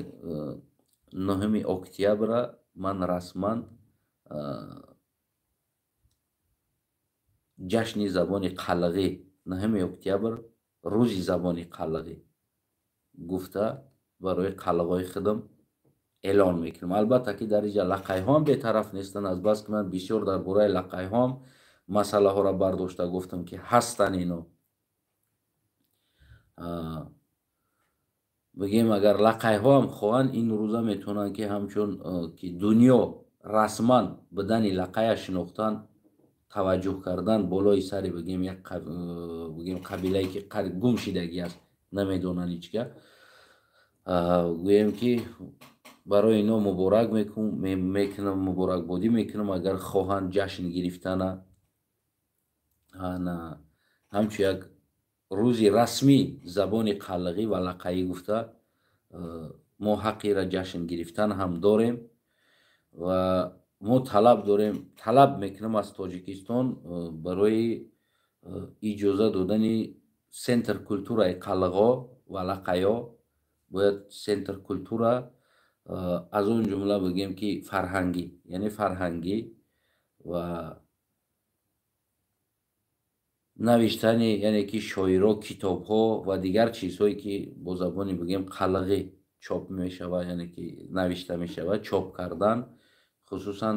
9 октябра ман расман ҷашни забони қаллиғӣ, 9 октябр рӯзи забони қаллиғӣ гуфта барои қаллиғои худам эълон мекунам. албатта ки дар инҷа лақайҳоам бетараф нестанд, азбас ки ман бисёр дар бораи лақайҳоам масъалаҳоро бардошта гуфтам ки ҳастанд ино. бигем агар лақайҳоам хоҳанд, ин рӯза метавонанд ки ҳамчун ки дунё расман будани лақая шинохтан, таваҷҷӯҳ кардан болои сари бигем як бигем қабилае ки гум шидагӣ аст, намедонанд ҳеҷ гап, гӯем ки барои ино муборак мекунам, муборакбодӣ мекунам агар хоҳанд ҷашн гирифтана, ҳамчун як рӯзи расмӣ забони қаллиғӣ ва лақаӣ гуфта мо ҳаққи ра ҷашн гирифтан ҳам дорем ва мо талаб мекунам аз Тоҷикистон барои иҷоза додани сентр культураи қаллиғо ва лақайо, бояд сентр культура аз он ҷумла бигем ки фарҳангӣ, яъне фарҳангӣ ва навиштани, яъне ки шоиро, китобҳо ва дигар чизҳое ки бо забони бигем қаллиғӣ чоп мешавад, яъне ки навишта мешавад, чоп кардан, хусусан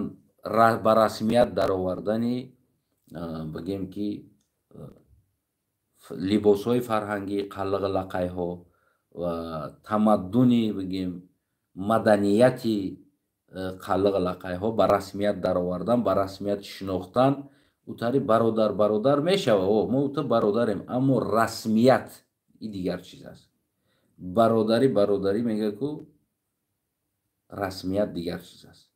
ба расмият даровардани бигем ки либосҳои фарҳангӣ, қаллиғи лақайҳо ва тамаддуни бигем маданияти қаллиғи лақайҳо ба расмият даровардан, ба расмият шинохтан, утари бародар бародар мешава. мо ута бародарем, аммо расмият и дигар чиз аст. бародарӣ бародарӣ мега ку расмият дигар чиз аст.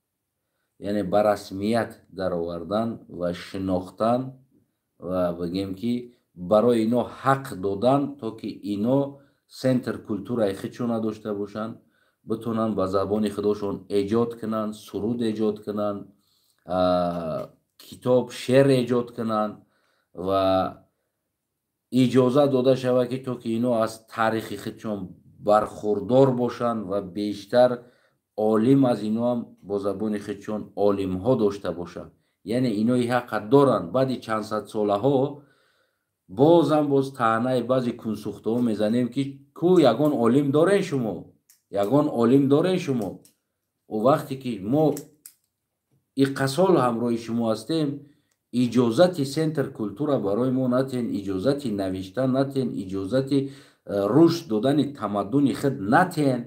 яъне ба расмият даровардан ва шинохтан ва бигем ки барои ино ҳақ додан, то ки ино сентр культураи худшона дошта бошанд, битонанд ба забони худошон эҷод кунанд, суруд эҷод кунанд, китоб, шеър эҷод кунанд ва иҷозат дода шавад ки то ки ино аз таърихи худшон бархурдор бошанд ва бештар олим аз ино ҳам бо забони худшон олимҳо дошта бошанд. яъне ино и ҳаққа доранд. баъди чандсадсолаҳо бозам боз таънаи баъзи кунсухтаҳо мезанем ки ку ягон олим дорен шумо, ягон олим дорен шумо. вақте ки мо иққасол ҳамроҳи шумо ҳастем, иҷозати сентр культура барои мо натен, иҷозати навиштан натен, иҷозати рушд додани тамаддуни худ натен.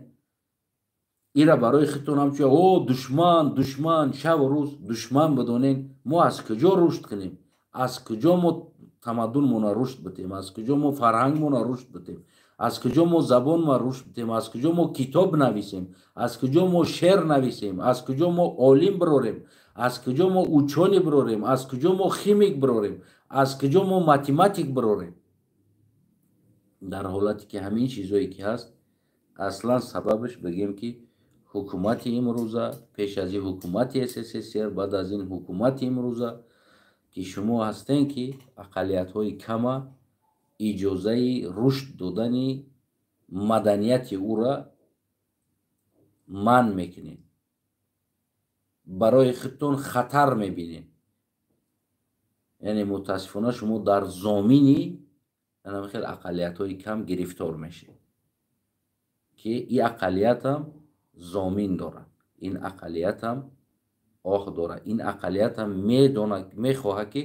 ира барои худтон ҳамчун душман душман шаву рӯз душман бидонен. мо аз куҷо рушд кунем? аз куҷо мо тамаддунмона рушд битем? аз куҷо мо фарҳангмона рушд битем? аз куҷо мо забонма рушд битем? аз куҷо мо китоб нависем? аз куҷо мо шеър нависем? аз куҷо мо олим бирорем? аз куҷо мо учёни бирорем? аз куҷо мо химик бирорем? аз куҷо мо математик бирорем? дар ҳолате ки ҳамин чизое ки ҳаст аслан сабабаш бигем ки ҳукумати имрӯза, пеш аз ин ҳукумати СССР, баъд аз ин ҳукумати имрӯза ки шумо ҳастен ки ақалиятҳои кама иҷозаи рушд додани маданияти ӯра манъ мекунед. барои худтон хатар мебинед. яъне мутаассифона шумо дар зомини хел ақалиятҳои кам гирифтор мешед ки ин ақалиятам зомин дорад, ин ақалиятам оҳ дорад, ин ақалиятам медонад, мехоҳад ки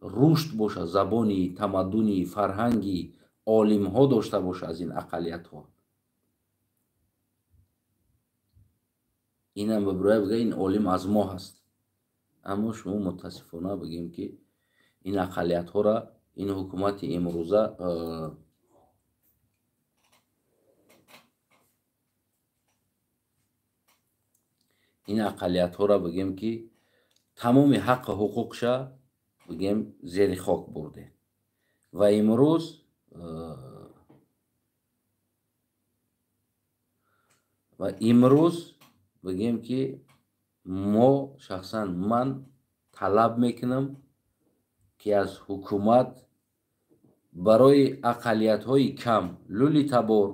рушд боша, забони, тамаддуни, фарҳанги олимҳо дошта боша. аз ин ақалиятҳо инам бибирояд бига ин олим аз мо ҳаст. аммо шумо мутаассифона бигем ки ин ақалиятҳора ин ҳукумати имрӯза ин ақалиятҳоро бигем ки тамоми ҳаққу ҳуқуқша бигем зери хок бурде ва имрӯз бигем ки мо шахсан ман талаб мекунам ки аз ҳукумат барои ақалиятҳои кам лули табор,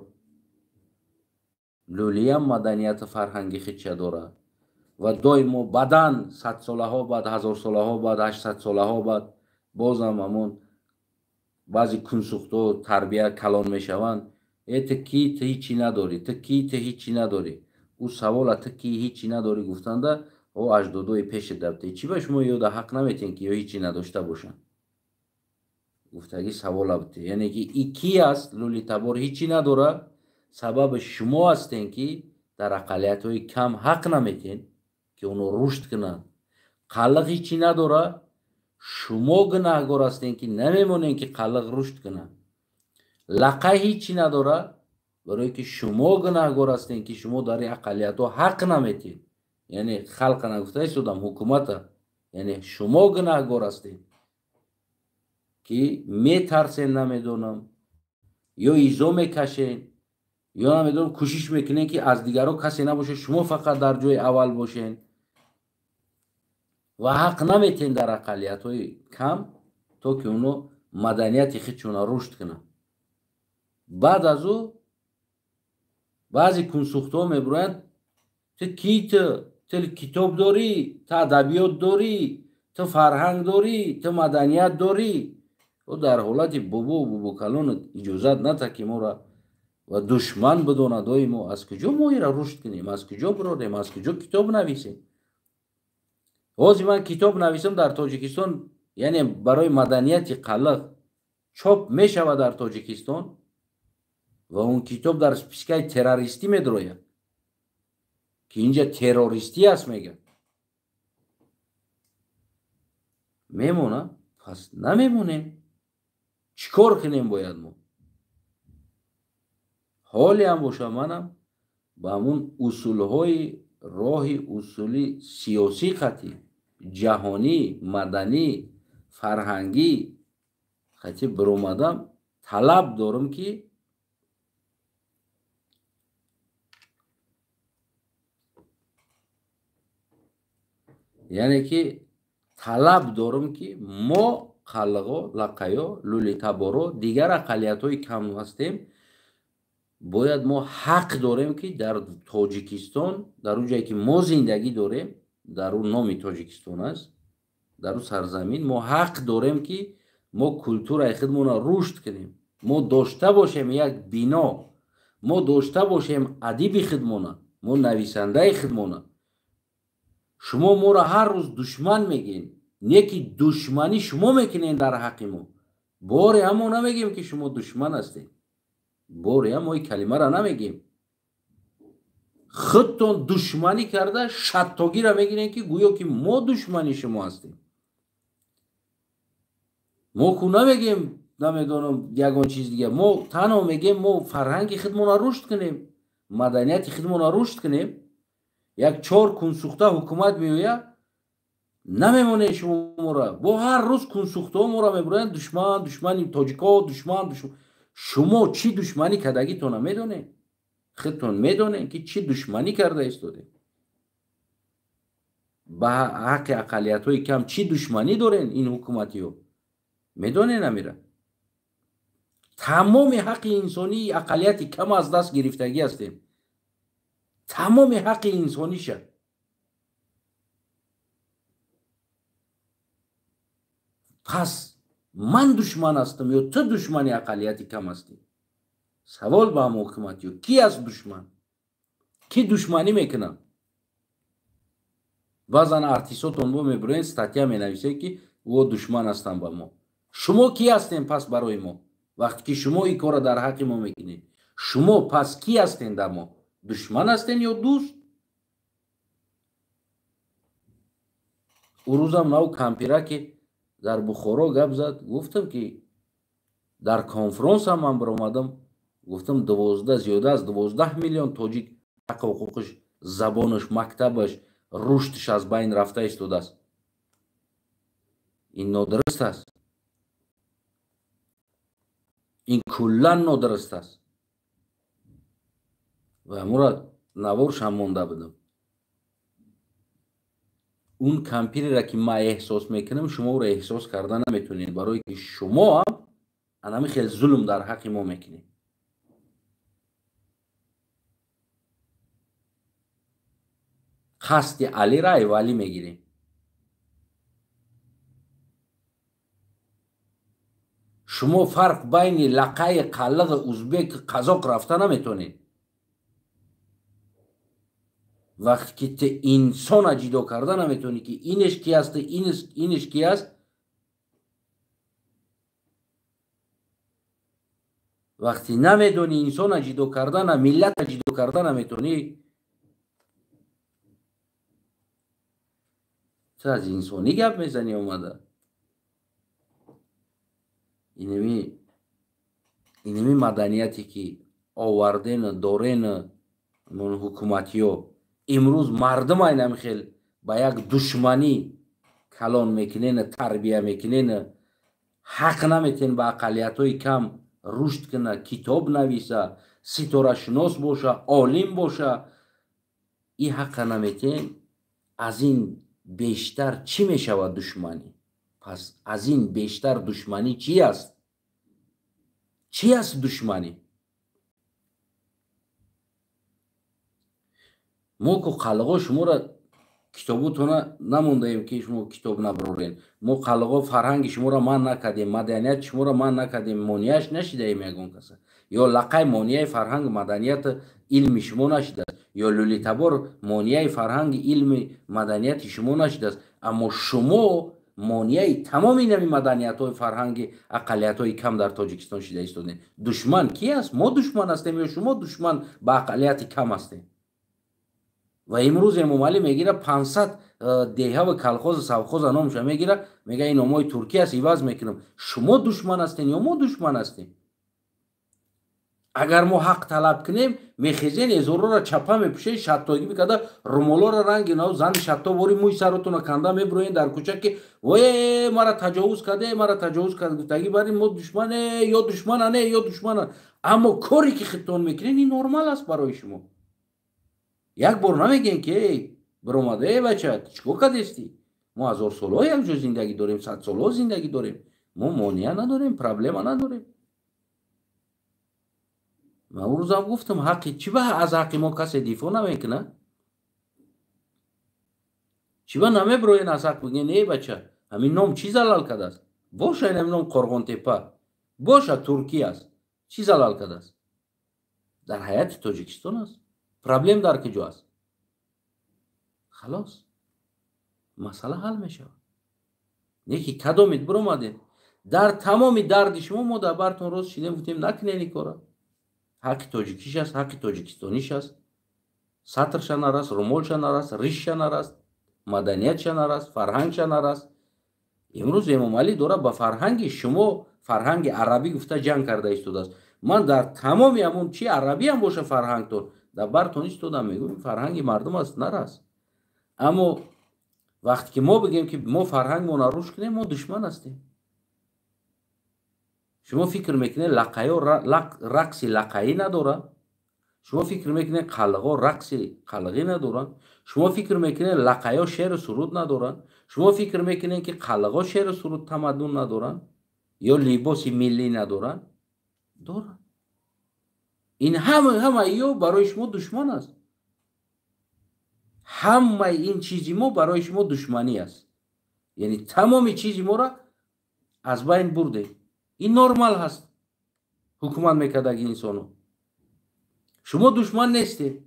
лулиям маданияту фарҳанги худша дорад ва доимо баъдан садсолаҳо баъд, ҳазорсолаҳо баъд, 800-солаҳо баъд бозам ҳамон баъзи кунсухтҳо тарбия калон мешаванд. ту ки ту ҳичи надорӣ, ту ки ту ҳичи надорӣ. ӯ савола ту ки ҳичи надорӣ гуфтанда аҷдодои пеши дабте чӣ ба шумо ёда ҳақ наметен ки ё ҳичи надошта бошанд? гуфтаги савола бите. яъне ки и ки аст лули табор ҳичи надорад, сабаби шумо ҳастен ки дар ақалиятҳои кам ҳақ наметен ки онҳо рушд кунанд. қаллиқ ҳичи надорад, шумо гунаҳгор ҳастен ки намемонен ки қаллиқ рушд кунад. лақай ҳичи надорад, барое ки шумо гунаҳгор ҳастен ки шумо дар ин ақалиятҳо ҳақ наметен. яъне халқа нагуфта истодам, ҳукумата. яъне шумо гунаҳгор ҳастен ки метарсен, намедонам, ё изо мекашен, ё намедонам кӯшиш мекунен ки аз дигарҳо касе набоше, шумо фақат дар ҷои аввал бошен ва ҳақ наметен дар ақалиятҳои кам то ки онҳо маданияти худшона рушд кунанд. баъд аз ӯ баъзе кунсухтҳо мебироянд ту ки ту китоб дорӣ, ту адабиёт дорӣ, ту фарҳанг дорӣ, ту маданият дорӣ. дар ҳолати бобокалонат иҷозат нада ки моро ва душман бидона доимо. аз куҷо мо ира рушд кунем? аз куҷо бирорем? аз куҷо китоб нависем? ҳозир ман китоб нависам дар Тоҷикистон یعنی برای مدنیت قلق چاپ می شود در تاجیکستان و اون کتاب در سپیسکای تروریستی می دروید که اینجا تروریستی است میگه میمونه. پس نمیمونیم، چیکار کنیم باید ما؟ حالی هم باشه منم با همون اصولهای راه اصولی سیاسی خطی جهانی مدنی فرهنگی خطی برومدم طلب دارم که یعنی که طلب دارم که ما خلقا لقیا لولیتابارو دیگر اقلیت های کم هستیم باید ما حق داریم که در تاجیکستان در اون جایی که ما زندگی داریم در اون نام تاجیکستان است در اون سرزمین ما حق داریم که ما کلتور خودمون را رشد کنیم ما داشته باشیم یک بینا ما داشته باشیم ادیب خودمون ما نویسنده خودمون شما ما را هر روز دشمن میگین یکی دشمنی شما میکنین در حق ما باری همو نمیگیم که شما دشمن هستین باری هم این کلمه را نمیگیم خودتون دشمنی کرده شتاگی را میگیرین که گویا که ما دشمنی شما هستیم ما کو نمیگیم نمیدونم یگان چیز دیگه ما تنها میگیم ما فرهنگ خودمون را رشد کنیم مدنیت خودمون را رشد کنیم یک 4 کنسوخته حکومت میویه نمیمونه شما را با هر روز کنسوخته ما را میبرن دشمن تاجیکا دشمن شما چی دشمنی کردگی تو نمیدونه خودتون میدونه که چی دشمنی کرده ایستاده با حق اقلیت های کم چی دشمنی دارن این حکومتی ها میدونه نمیره تمام حق انسانی اقلیت کم از دست گرفتگی هستیم تمام حق انسانی شد پس من دشمن هستم یا تو دشمنی اقلیتی کم هستی سوال با هم حکومتی کی از دشمن کی دشمنی میکنه بعضن ارتیستاتون با میبرین استاتیا مینویسه که او دشمن هستن با ما شما کی هستین پس برای ما وقتی که شما این کار در حق ما میکنید شما پس کی هستین در ما دشمن هستین یا دوست او روزم نو کمپیره که در بخارا گپ زد گفتم که در کنفرانس هم من برآمدم گفتم 12 زیاده از 12 میلیون تاجیک حق حقوقش زبانش مکتبش رشدش از بین رفته ایستاده است این نادرست است این کلا نادرست است و امورا نوارش هم مونده بدم اون کمپیری را که ما احساس میکنم شما را احساس کردن نمیتونید برای که شما هم انمی خیلی ظلم در حق ما میکنید خست علی را ایوالی میگیریم شما فرق بین لقای قلق ازبک قزاق رفته نمیتونید وقتی که ته انسان جدا کرده نمیتونی که اینش کی است اینش کی است وقتی نمیدونی انسان جدا کردن ملت جدا کردن نمیتونی تو از انسانی گپ میزنی اومده اینمی مدنیتی که آوردن دارن من حکومتی ها امروز مردم اینم خیل با یک دشمنی کلان میکنین تربیه میکنین حق نمیتین با اقلیت های کم رشد کنه کتاب نویسه ستاره شناس باشه عالم باشه این حق نمیتین از این بیشتر چی میشود دشمنی پس از این بیشتر دشمنی چی است چی است دشمنی ما که خلقا شما را کتابتون نمونده ایم که شما کتاب نبرورین ما خلقا فرهنگ شما را من نکردیم مدنیت شما را من نکردیم مانیش نشیده ایم یکون کسا یا لقای مانیه فرهنگ مدنیت علم شما نشیده است یا لولیتابار مانیه فرهنگ علم مدنیت شما نشیده است اما شما مانعی تمام این مدنیت‌های فرهنگ اقلیت‌های کم در تاجیکستان شده ایستاده. دشمن کی است؟ ما دشمن هستیم یا شما دشمن با اقلیت کم هستیم؟ و امروز امامعلی میگیره 500 دیه و کلخوز سوخوز نامش میگیره، میگه این نامای ترکیه است عوض میکنم. شما دشمن هستین یا ما دشمن هستیم؟ اگر ما حق طلب کنیم میخیزین ازورو را چپا میپوشین، شطاگی میکرده رومالا را رنگ نو زن شطا باری موی سرتون کنده میبروین در کوچه که وای مرا تجاوز کرده، مرا تجاوز کرده. گفتگی برای ما دشمنه یا دشمنه یا دشمنه، اما کاری که خودتون میکنین این نرمال است برای شما. یک بار نمیگین که برآمده بچه چیکار کردی؟ ما 1000 ساله یک جا زندگی داریم، 100 ساله زندگی داریم، ما مانع نداریم، پرابلم نداریم. من اون روز هم گفتم حقی چی به از حق ما کسی دفاع نمیکنه؟ چی به نمیبروین از حق بگین ای بچه همین نام چی زلال کرده است؟ باشه این نام قرغان تپه باشه ترکیه است، چی زلال کرده است؟ در حیات تاجیکستان است. پرابلم در کجا است؟ خلاص مسئله حل میشه. یکی کدامید برآمده در تمام درد شما ما در براتون روز شیدیم گفتیم نکنین این کارا. حق تاجیکیش است، حق تاجیکستانیش است، سطرش نراست، رومولش نراست، ریشش نراست، مدنیتش نراست، فرهنگش نراست. امروز امامعلی دوره با فرهنگ شما فرهنگ عربی گفته جنگ کرده ایستاده است. من در تمام همون چی عربی هم باشه فرهنگ تو در براتون ایستادم میگم فرهنگ مردم است نراست. اما وقتی که ما بگیم که ما فرهنگ ما روش کنیم ما دشمن هستیم. شما فکر میکنه لقیا رقص لقایی نداره؟ شما فکر میکنه قلقا رقص قلقی ندارن؟ شما فکر میکنه لقیا شعر و سرود ندارن؟ شما فکر میکنه که قلقا شعر و سرود تمدن ندارن یا لباس ملی ندارن؟ دارن. این همه ایو برای شما دشمن است. همه این چیزی ما برای شما دشمنی است. یعنی تمام چیزی ما را از بین برده. این نرمال هست حکومت میکردگی انسانو. شما دشمن نیستید.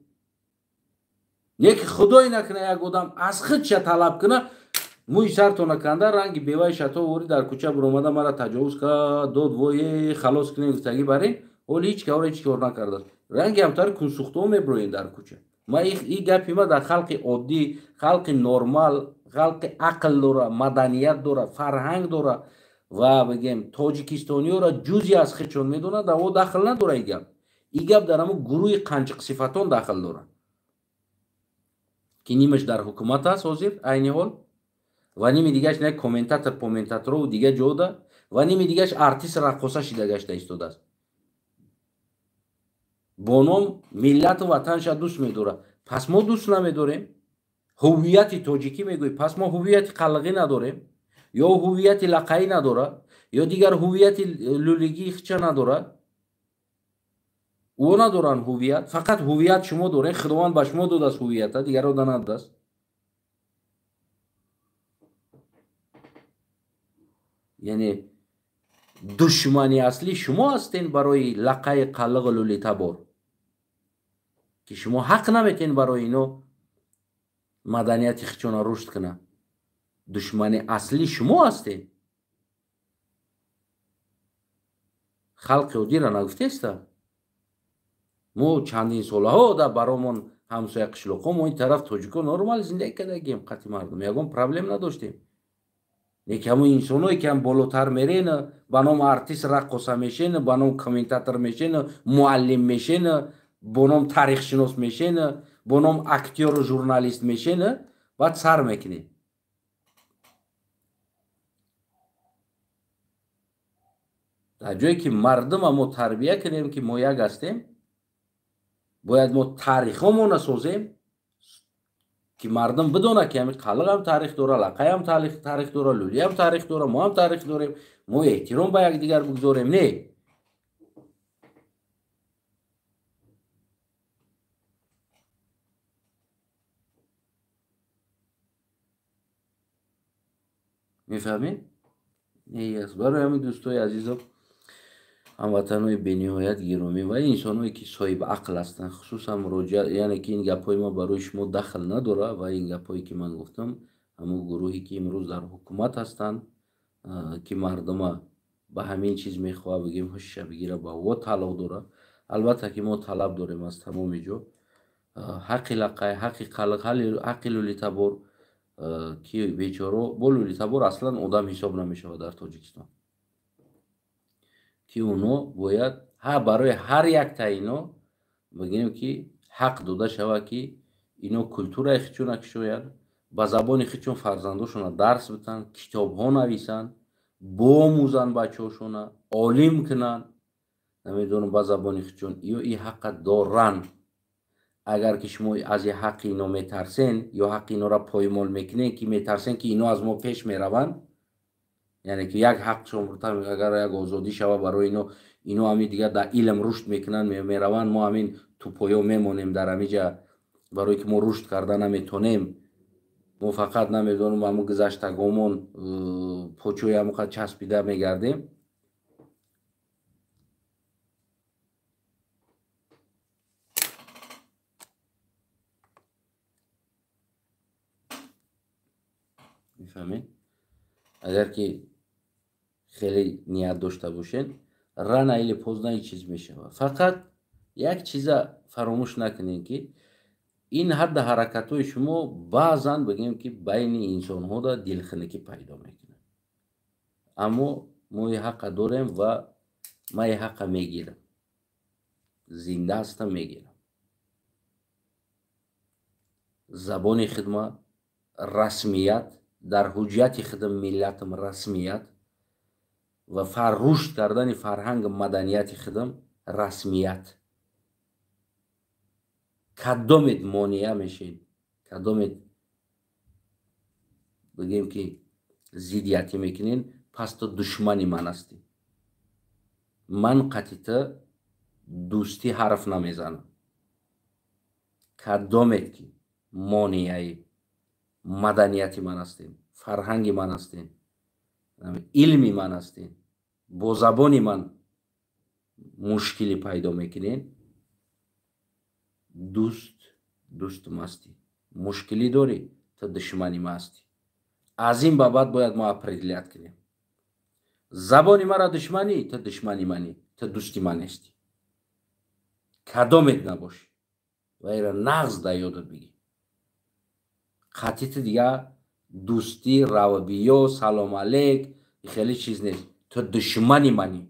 یک خدای نکنه یک آدم از خودش طلب کنه موی سرتون کنده رنگ بیوه شتا وری در کوچه برآمده مرا تجاوز کرد داد وای خلاص کنه گفتگی برین ولی هیچ کار نکرده. رنگ همتر کنسوختو میبروین در کوچه. ما این گپی ما در خلق عادی، خلق نرمال، خلق عقل داره، مدنیت داره، فرهنگ داره و بگیم تاجیکستانی ها را جزی از خودشون میدونه در او داخل نداره. این گپ در همون گروه قنچق صفتان داخل داره که نیمش در حکومت هست حاضر عین حال و نیمی دیگهش نه کومنتاتور و دیگه جوده و نیمی دیگهش ارتیست رقاصه شده گشته ایستاده است. بونم ملت و وطنش دوست میداره. پس ما دوست نمیداریم؟ هویت تاجیکی میگوی پس ما هویت قلقی نداریم یا هویت لقایی نداره یا دیگر هویت لولگی خچه نداره؟ او ندارن هویت، فقط هویت شما داره. خداوند به شما داده است هویت، دیگر رو نداده است. یعنی دشمنی اصلی شما هستین برای لقای قلق لولی تبار که شما حق نمیتین برای اینو مدنیت خچونا رشد کنه. دشمنی اصلی شما هستین. خلق او دیره نگفته است. ما چندین ساله ها در برامون همسایه قشلوقا ما این طرف تاجیکا نرمال زندگی کردگیم قطعی مردم یکم پرابلم نداشتیم. لیکن همون انسانایی که هم بالاتر میرین به نام ارتیست رقاصه میشین، به نام کامنتاتور میشین، معلم میشین، به نام تاریخ شناس میشین، به نام اکتور و ژورنالیست میشین، بعد سر میکنین. در جایی که مردم ما تربیه کنیم که ما یک هستیم باید ما تاریخمون رو سازیم که مردم بدونه که همین قلق هم تاریخ داره، لقای هم تاریخ داره، لولی هم تاریخ داره، ما هم تاریخ داریم. ما احترام به یک دیگر بگذاریم. نه میفهمین؟ نه است. برای همین دوستای عزیزم هموطنای بینهایت گرامی و انسانایی که صاحب عقل هستن خصوصا مراجعه یعنی که این گپای ما برای شما دخل نداره و این گپایی که من گفتم ҳамун гурӯҳе ки имрӯз дар ҳукумат ҳастанд, ки мардума ба ҳамин чиз мехоҳад бигем ҳушша бигира ба во тааллуқ дорад. Албатта ки мо талаб дорем аз тамоми ҷо ҳаққи лақай, ҳаққи қаллиқ, ҳаққи лӯлитабор, ки бечоро бо лӯлитабор аслан одам ҳисоб намешавад дар Тоҷикистон, ки онҳо бояд барои ҳар якта ино бигем ки ҳақ дода шавад, ки ино культураи худшона кушоянд, ба забони худшон фарзандошона дарс битанд, китобҳо нависанд, бомӯзанд бачаҳошона, олим кунанд, намедонам ба забони худшон. ё ин ҳаққа доранд. Агар ки шумо аз ҳаққи ино метарсен ё ҳаққи инора поймол мекунед, ки метарсен ки ино аз мо пеш мераванд, яъне ки як ҳаққшон агар як озодӣ шава барои ино ҳамин дигар дар илм рушд мекунанд, мераванд, мо ҳамин тупоё мемонем дар ҳаминҷа, барое ки мо рушд карда наметонем, мо фақат намедонам ҳамун гузаштагомон почӯи ҳамуқа часпида мегардем. мефаҳмед? Агар ки хеле ният дошта бошед, рано или поздно ин чиз мешавад. Фақат як чиза фаромӯш накунед, ки ин ҳадда ҳаракатҳои шумо баъзан бигем ки байни инсонҳода дилхунукӣ пайдо мекунад. Аммо мо ин ҳаққа дорем ва ман ин ҳаққа мегирам. Зинда ҳастам, мегирам. Забони хидмат, расмият, дар ҳуҷҷати худам миллатам расмият ва рушд кардани фарҳангу маданияти худам расмият. Кадомет монеа мешед, кадомет бигем ки зиддиятӣ мекунед, пас ту душмани ман ҳастӣ. Ман қатита дӯстӣ ҳарф намезанам. Кадомет ки монеаи маданияти ман ҳастед, фарҳанги ман ҳастед, илми ман ҳастед, бо забони ман мушкилӣ пайдо мекунед, дӯстум ҳастӣ. Мушкилӣ дорӣ, ту душмани ман ҳастӣ. Аз ин ба баъд бояд мо определят кунем. Забони мара душманӣ, ту душмани манӣ, ту дӯсти ман нестӣ. Кадомет набошӣ. ва инро нағз дар ёдат бигир. қатити дигар дӯстӣ, равбиё, салом алейк хеле чиз нест. Ту душмани манӣ.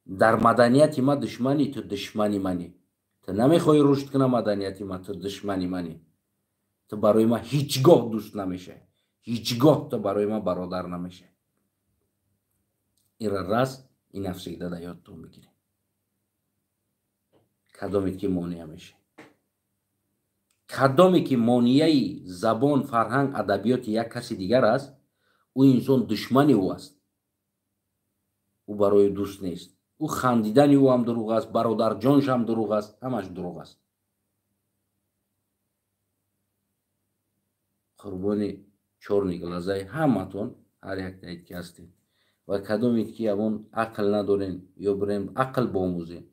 дар маданияти ман душманӣ, ту душмани манӣ. Ту намехоҳӣ рушд кунам маданияти ман, ту душмани манӣ. ту барои ман ҳеҷ гоҳ дӯст намешавӣ. ҳеҷ гоҳ ту барои ман бародар намешавӣ. инро раз ин афсида дар ёдтон бигиред. кадоме ки монеа мешавад. кадоме ки монеаи забон, фарҳанг, адабиёти як каси дигар аст, ӯ инсон душмани ӯ аст. ӯ барои дӯст нест. ӯ хандидани ӯ ҳам дурӯғ аст, бародарҷонш ҳам дурӯғ аст, ҳамаш дурӯғ аст. қурбони чорни глазаи ҳаматон ҳар яктаед ки ҳастед. ва кадомед ки ягон ақл надорен ё бирем ақл бомӯзем,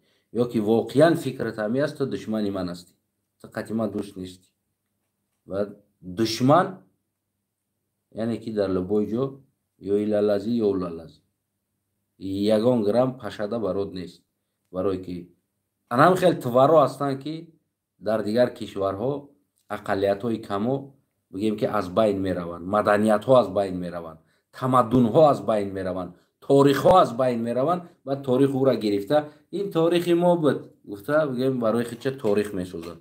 ё ки воқеан фикрат ҳамин аст, ту душмани ман ҳастӣ. ту қатъи ман дӯст нестӣ. ва душман яъне ки дар любой ҷо ё илалазӣ ё улалазӣ. ягон грамм пашада барот нест. барое ки анам хеле туваро ҳастанд, ки дар дигар кишварҳо ақаллиятҳои камо бигем ки аз байн мераванд, маданиятҳо аз байн мераванд, тамаддунҳо аз байн мераванд, торихҳо аз байн мераванд. ва торих ӯро гирифта ин торихи мо буд гуфта бигем барои худша торих месозанд.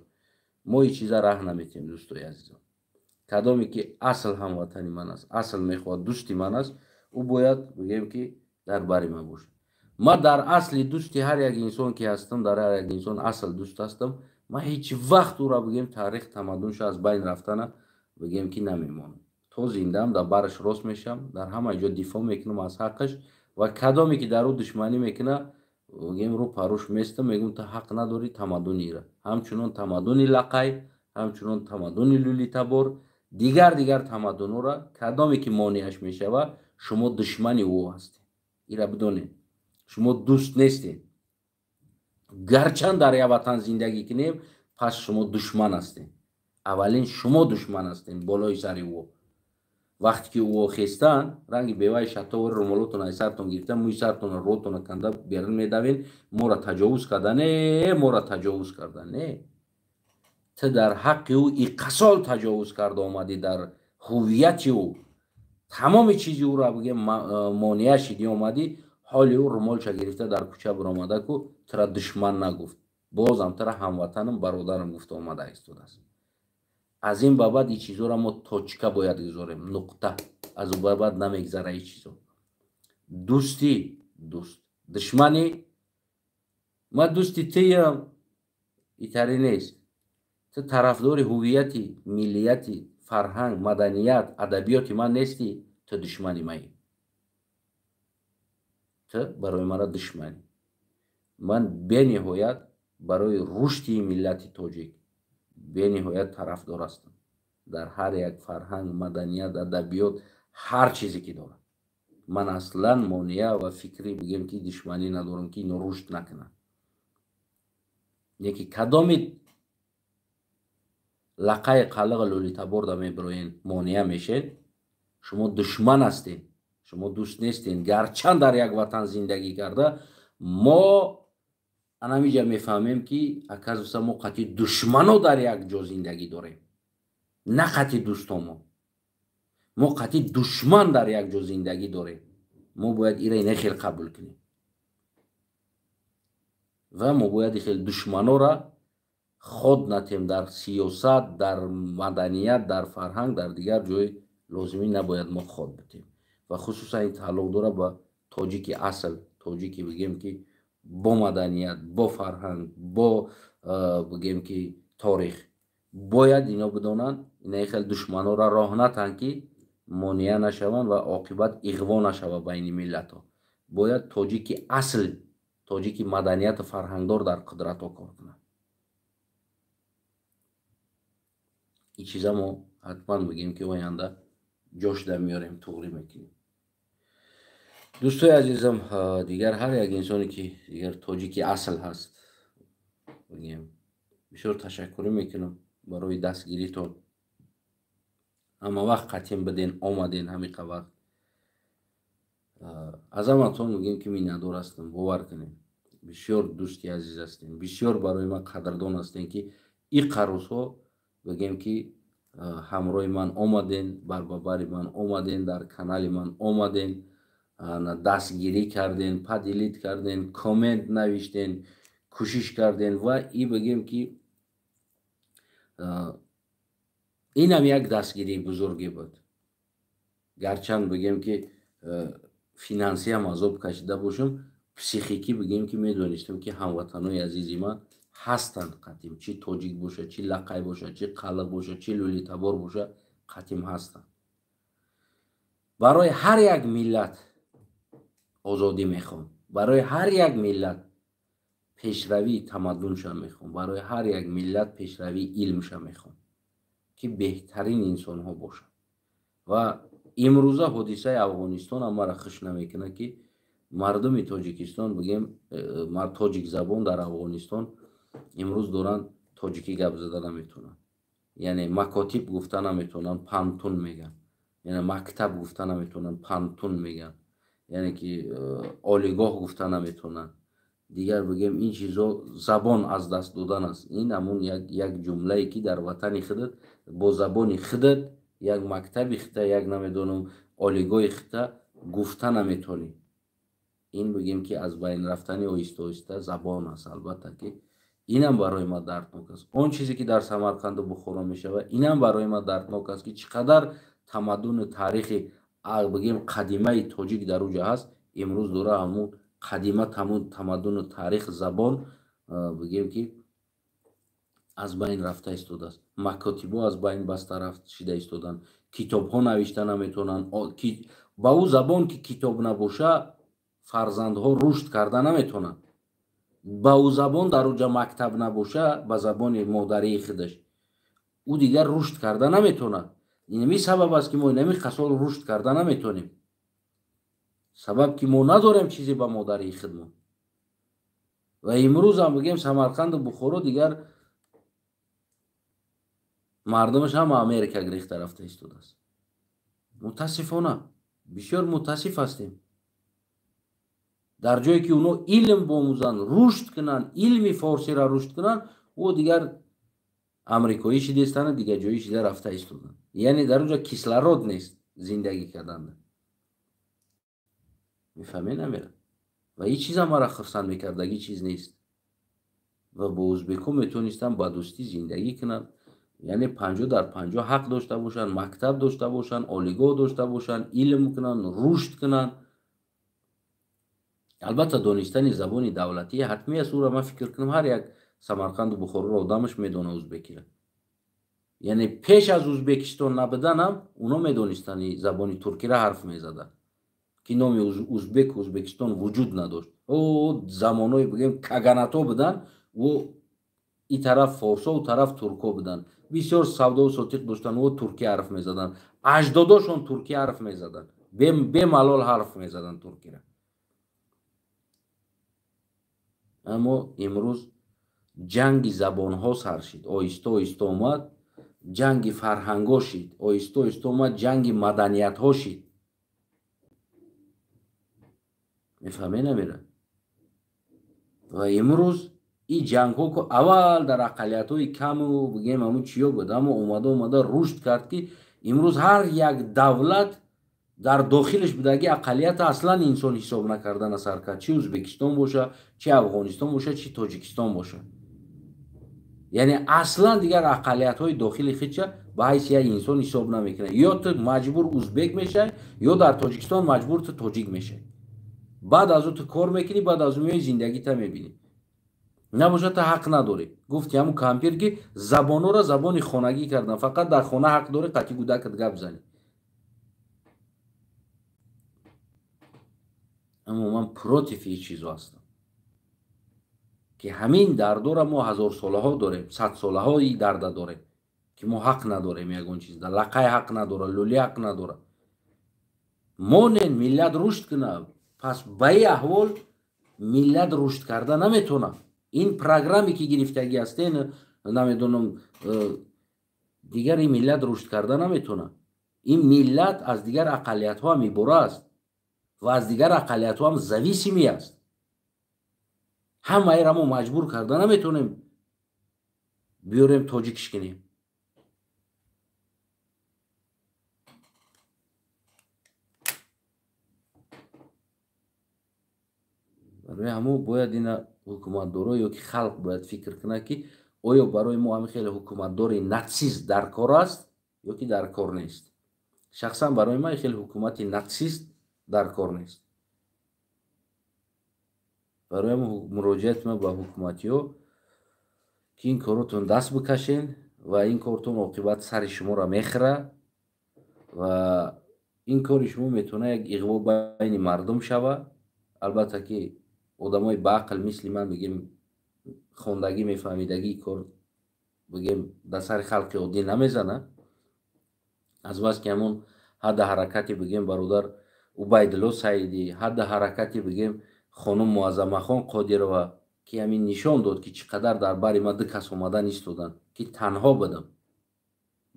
мо ин чиза раҳ наметиҳем дӯстои азизон. кадоме ки асл ҳамватани ман аст, асл мехоҳад дӯсти ман аст, ӯ бояд бигем ки дар бари ман бошад. ман дар асли дӯсти ҳар як инсон ки ҳастам, дар ҳар як инсон асл дӯст ҳастам. ман ҳеҷ вақт ӯро бигем таърих тамаддунша аз байн рафтана бигем ки намемонам. то зиндаам дар бараш рост мешавам, дар ҳама ҷо дифоъ мекунам аз ҳаққаш. ва кадоме ки дар ӯ душманӣ мекунад, бигем рӯ парӯш меистам, мегӯям ту ҳақ надорӣ тамаддуни ира. ҳамчунон тамаддуни лақай, ҳамчунон тамаддуни лӯлитабор, дигар тамаддунҳоро кадоме ки монеаш мешавад, шумо душмани ӯ ҳастед. ира бидонед. шумо дӯст нестед. гарчанд дар як ватан зиндагӣ кунем, пас шумо душман ҳастед. اولین شما دشمن هستین بالای سر او. وقتی که او خستن رنگ بیوای شتا و رومالوتون ای سرتون گرفته موی سرتون روتون کنده بیرون میدوین ما را تجاوز کردن ما را تجاوز کردن تو در حق او اقصال تجاوز کرده آمدی در هویت او تمام چیزی او را بگه مانع شدی آمدی حالی او رومال چه گرفته در کوچه برآمده کو ترا دشمن نگفت بازم ترا هموطنم برادرم گفته آمده ایستاده است. از این به بعد این چیزا را ما توچکه باید گذاریم نقطه از اون به بعد نمیگذره این چیزا. دوستی دوست دشمنی ما دوستی تیم ایتری نیست تو طرفدار هویتی ملیتی فرهنگ مدنیت ادبیات من نیستی تو دشمنی مایی تو برای من دشمنی. من به نهایت برای رشد ملت تاجیک به نهایت طرفدار هستم در هر یک فرهنگ مدنیت ادبیات هر چیزی که دارم. من اصلا مانع و فکری بگم که دشمنی ندارم که اینو رشد نکنه. یکی کدامی لقای قلق لولیتا برده میبروین مانع میشین شما دشمن هستین شما دوست نیستین. گرچند در یک وطن زندگی کرده ما انمیجا میفهمیم که اکاز ما قطعی دشمنو در یک جا زندگی داریم نه قطعی دوستامو ما قطعی دشمن در یک جا زندگی داریم. ما باید ایره نخیل قبول کنیم و ما باید خیلی دشمنو را خود نتیم در سیاست در مدنیت در فرهنگ در دیگر جای لازمی نباید ما خود بتیم و خصوصا این تعلق داره با تاجیکی اصل تاجیکی بگیم که با مدنیت با فرهنگ با بگیم که تاریخ باید اینا بدونن اینا خیلی دشمنو را راه نتن که مانع نشوند و عاقبت اغوا نشود بین ملت ها. باید تاجیکی اصل تاجیکی مدنیت فرهنگدار در قدرت ها کار کنند. این چیزا ما حتما بگیم که آینده جوش در میاریم توغری میکنیم. دوستای عزیزم دیگر هر یک انسانی که دیگر تاجیکی اصل هست بگیم بسیار تشکر میکنم برای دستگیریتون. اما وقت قطیم بدین آمدین همیقه وقت از همتون میگیم که میندور هستم باور کنین بسیار دوستی عزیز هستین بسیار برای من قدردان هستین که این قروس ها بگیم که همراه من آمدین بربابری من آمدین در کانال من آمدین دستگیری کردین پدیلیت کردین کامنت نوشتین کوشش کردین و این بگیم که این هم یک دستگیری بزرگی بود. گرچند بگیم که فینانسی هم عذاب کشیده باشم پسیخیکی بگیم که میدونستم که هموطنای عزیزی من هستند قدیم چی تاجیک باشه چی لقای باشه چی قلق باشه چی لولیتابور باشه قدیم هستند. برای هر یک ملت آزادی میخوام برای هر یک ملت پیشروی تمدنشان میخوام برای هر یک ملت پیشروی علمشان میخوام که بهترین انسان ها باشن و امروزه حادثه افغانستان هم مرا خوش نمیکنه که مردم تاجیکستان بگیم تاجیک زبان در افغانستان امروز دوران تاجیکی گپ زدن نمیتونن یعنی مکاتب گفتن نمیتونن پانتون میگن یعنی مکتب گفتن نمیتونن پانتون میگن یعنی که عالیگاه گفتن نمیتونن دیگر بگیم این چیزا زبان از دست دادن است. این همون یک جمله ای که در وطن خودت با زبان خودت یک مکتبی خودت یک نمیدونم عالیگاه خودت گفتن نمیتونی. این بگیم که از بین رفتن آهسته آهسته زبان است. البته که اینم برای ما دردناک است. اون چیزی که در سمرقند و بخارا میشه و اینم برای ما دردناک است که چقدر تمدن تاریخی بگیم قدیمه تاجیک در اونجا هست امروز دوره همون قدیمه تمدن تاریخ زبان بگیم که از بین رفته ایستاده است. مکاتب‌ها از بین بسته رفته شده ایستادن. کتاب‌ها نوشته نمیتونن. با او زبان که کتاب نباشه فرزندها رشد کرده نمیتونن. با او زبان در اونجا مکتب نباشه با زبان مادری خودش او دیگر رشد کرده نمیتونه. اینمی سبب است که ما اینمی قصال رشد کرده نمیتونیم. سبب که ما نداریم چیزی با مادری خودمون. و امروز هم بگیم سمرقند و بخارا دیگر мардумаш ҳама Америкага рехта рафта истодааст. мутаассифона бисёр мутаассиф ҳастем. дар ҷое ки онҳо илм бомӯзанд, рушд кунанд, илми форсиро рушд кунанд, о дигар амрикоӣ шидестанд, дигар ҷои шида рафта истоданд. яъне дар онҷа кислород нест зиндагӣ карданда. мефаҳмед намера? ва ин чиза мара хурсанд мекардаги чиз нест. ва бо ӯзбекҳо метавонистанд ба дӯстӣ зиндагӣ кунанд. яъне 50/50 ҳақ дошта бошанд, мактаб дошта бошанд, олигоҳ дошта бошанд, илм кунанд, рушд кунанд. албатта донистани забони давлатӣ ҳатмӣ аст. ӯро ман фикр кунам ҳар як Самарқанду Бухороро одамаш медона ӯзбекиро. яъне пеш аз Ӯзбекистон набуданам онҳо медонистанд забони туркиро ҳарф мезаданд, ки номи ӯзбек Ӯзбекистон вуҷуд надошт. замонои бигем каганато буданд, ин тараф форсо, у тараф турко буданд. бисёр савдову сотиқ доштанд, туркӣ ҳарф мезаданд. аҷдодошон туркӣ ҳарф мезаданд. бемалол ҳарф мезаданд туркиро. аммо имрӯз ҷанги забонҳо сар шид, оҳиста оҳиста омад. ҷанги фарҳангҳо шид, оҳиста оҳиста омад. ҷанги маданиятҳо шид. мефаҳмед намера? ва имрӯз ин ҷангҳо ки аввал дар ақалиятҳои каму бигем ҳамун чиё буд, аммо омада рушд кард, ки имрӯз ҳар як давлат дар дохилаш будаги ақалият аслан инсон ҳисоб накардана сар кард. чи Ӯзбекистон боша, чи Афғонистон боша, чи Тоҷикистон боша. яъне аслан дигар ақалиятҳои дохили худша ба ҳайси як инсон ҳисоб намекунад. ё ту маҷбур ӯзбек мешавӣ, ё дар Тоҷикистон маҷбур ту тоҷик мешавӣ. баъд аз ӯ ту кор мекунӣ, баъд аз ӯ меоӣ зиндагита мебинӣ. набоша ту ҳақ надорӣ. гуфти ҳамун кампир ки забонҳоро забони хонагӣ кардан. фақат дар хона ҳақ дорӣ қатъи гудакат гап занӣ. аммо ман против ин чизо ҳастам, ки ҳамин дардора мо ҳазорсолаҳо дорем, садсолаҳои дарда дорем, ки мо ҳақ надорем. ягон чиз лақай ҳақ надора, лӯли ҳақ надора. монен миллат рушд кунад. пас ба ин аҳвол миллат рушд карда наметавонад. ин программе ки гирифтагӣ ҳастен, намедонам, дигар ин миллат рушд карда наметавонад. ин миллат аз дигар ақалиятҳо ҳам ибора аст ва аз дигар ақалиятҳо ҳам зависимӣ аст. ҳамаеро мо маҷбур карда наметавонем биёрем тоҷикш кунем. барои ҳамо бояд ина ҳукуматдоро ё ки халқ бояд фикр кунад, ки оё барои мо ҳамин хеле ҳукуматдори натсист дар кор аст ё ки дар кор нест. шахсан барои ман хеле ҳукумати натсист дар кор нест. барои ҳам муроҷиати ман ба ҳукуматиҳо ки ин коротон даст бикашен ва ин коротон оқибат сари шуморо мехӯра ва ин кори шумо метавонад як иғво байни мардум шавад. албатта ки одамои баақл мисли ман бигем хондагӣ мефаҳмидагӣ кор бигем дар сари халқи оддӣ намезанад. аз бас ки ҳамон ҳадда ҳаракати бигем бародар Убайдулло Саидӣ, ҳадда ҳаракати бигем хонум Муаззамахон Қодирова, ки ҳамин нишон дод ки чӣ қадар дар бари ман ду кас омадан истоданд, ки танҳо будам.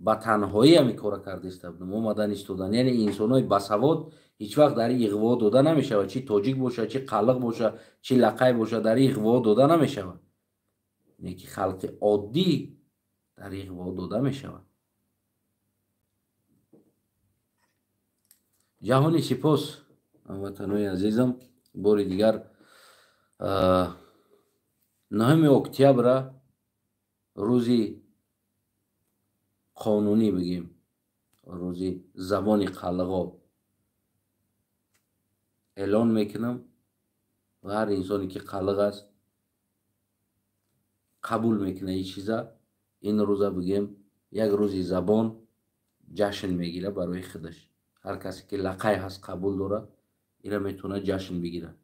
ба танҳоӣ ҳамин кора кардаиста будам, омадан истоданд. яъне инсонои басавод ҳеҷ вақт дар ин иғво дода намешавад. чи тоҷик боша, чи қалиқ боша, чи лақай боша, дар ин иғво дода намешавад. не ки халқи оддӣ дар ин иғво дода мешавад. ҷаҳони сипос ҳамватанои азизам, бори дигар 9 октябра рӯзи қонунӣ бигем, рӯзи забони қалиғо эълон мекунам ва ҳар инсоне ки қалиқ аст қабул мекунад ин чиза, ин рӯза бигем як рӯзи забон ҷашн мегирад барои худаш. ҳар касе ки лақай ҳаст қабул дорад, ира метавонад ҷашн бигирад.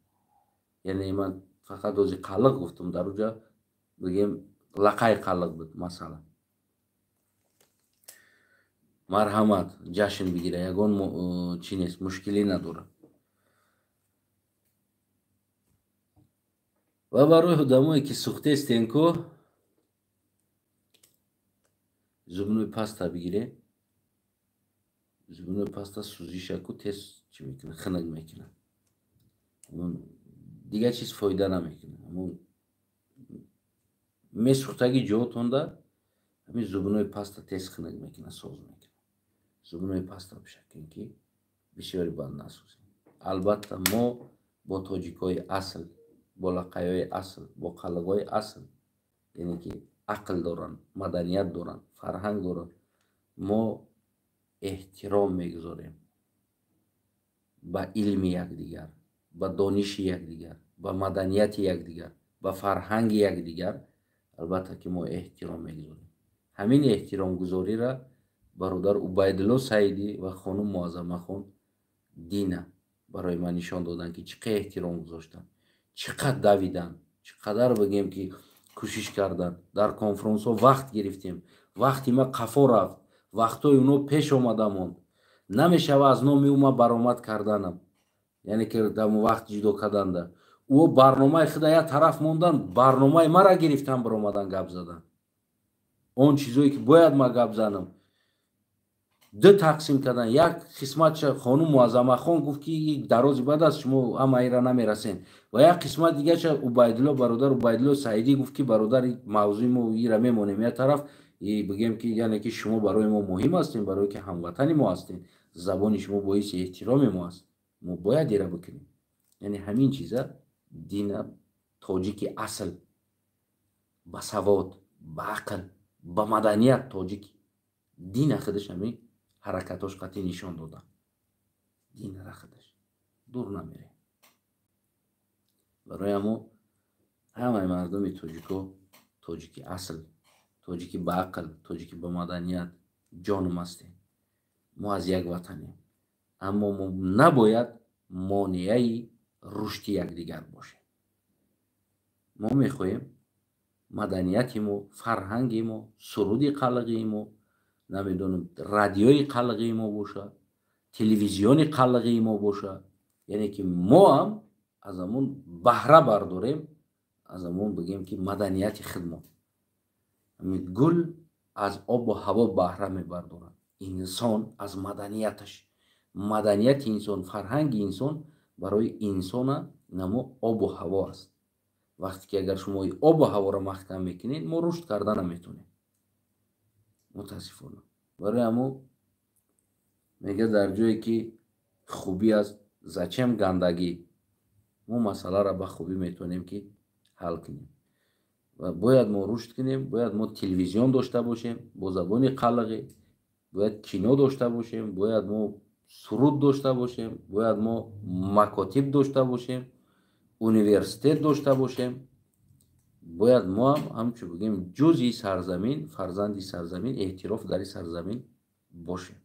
яъне ман фақат рӯзи қалиқ гуфтам, дар онҷа бигем лақай қалиқ буд масалан. марҳамат, ҷашн бигира, ягон чӣ нест, мушкилӣ надорад. ва барои одамое ки сӯхтестен ку зубной паста бигире, зубной паста сӯзишаку тез чӣ мекунад, хунук мекунад. Дигар чиз фоида намекунад. месӯхтаги ҷоатонда ҳамин зубной паста тез хунук мекунад, соз мекунад. зубной паста бишакем ки бисёри бад насӯзем. албатта мо бо тоҷикҳои асл, бо лақайҳои асл, бо қалғҳои асл, яъне ки ақл доранд, маданият доранд, фарҳанг доранд, мо эҳтиром мегузорем ба илми якдигар, ба дониши якдигар, ба маданияти якдигар, ба фарҳанги якдигар. албатта ки мо эҳтиром мегузорем. ҳамин эҳтиромгузориро бародар Убайдулло Саидӣ ва хонум Муаззамахон Дина барои ман нишон доданд ки чӣ қадр эҳтиром гузоштанд, чӣ қадр давиданд, чӣ қадар бигем ки кӯшиш карданд. дар конфронсҳо вақт гирифтем, вақти ма қафо рафт, вақтҳои онҳо пеш омада монд. намешава аз номи ӯ ма баромад карданам, яъне ки дар вақт ҷудо карданда ӯ барномаи худа як тараф мондан, барномаи мара гирифтан баромадан гап задан. он чизое ки бояд ма гап занам ду тақсим кардан. як қисматша хонум Муаззамахон гуфт ки дарози бад аст, шумо ҳама ира намерасен, ва як қисмат дигарша Убайдулло, бародар Убайдулло Саидӣ гуфт ки бародар мавзӯи мо ира мемонем як тараф, бигем ки яъне ки шумо барои мо муҳим ҳастем, барое ки ҳамватани мо ҳастем, забони шумо боиси эҳтироми мо аст, мо бояд ира бикунем. яъне ҳамин чиза Дина тоҷики асл, ба савод, ба ақл, ба маданият тоҷик Дина худаш ҳамин ҳаракатош қатъӣ нишон дода. Динара худаш дур намерем. барои ҳамо ҳамаи мардуми тоҷикҳо тоҷики асл, тоҷики ба ақл, тоҷики ба маданият ҷонум ҳастем. мо аз як ватанем, аммо мо набояд монеаи рушди якдигар бошем. мо мехоҳем маданияти мо, фарҳанги мо, суруди қалғии мо, намедонам радиои қалғии мо бошад, телевизиони қалғии мо бошад, яъне ки мо ҳам аз ҳамон баҳра бардорем, аз ҳамон бигем ки маданияти худмо. гул аз обу ҳаво баҳра мебардорад, инсон аз маданияташ. маданияти инсон, фарҳанги инсон барои инсона намо обу ҳаво аст. вақте ки агар шумо обу ҳаворо маҳкам мекунед, мо рушд карда наметонем. мутаассифона. барои ҳамо мегӯяд дар ҷое ки хубӣ аст, зачем гандагӣ, мо масъаларо ба хубӣ метавонем ки ҳал кунем. ва бояд мо рушд кунем, бояд мо телевизион дошта бошем бо забони қалғӣ, бояд кино дошта бошем, бояд мо суруд дошта бошем, бояд мо макотиб дошта бошем, университет дошта бошем. бояд мо ҳам ҳамчун бигем ҷузъи сарзамин, фарзанди сарзамин, эътироф дари сарзамин бошем.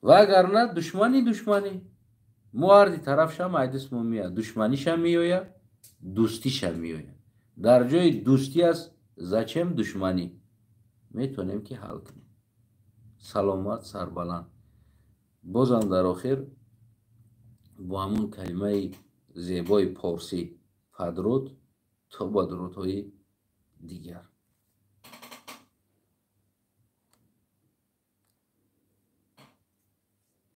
ва агар на, душманӣ мо ҳарди тарафшам айдисмо меяд, душманишам меояд, дӯстишам меояд. дар ҷои дӯстӣ аст, зачем душманӣ метавонем ки ҳал кунем. саломат, сарбаланд. бозам дар охир бо ҳамон калимаи зебои порсӣ фадруд то ба дурудҳои дигар.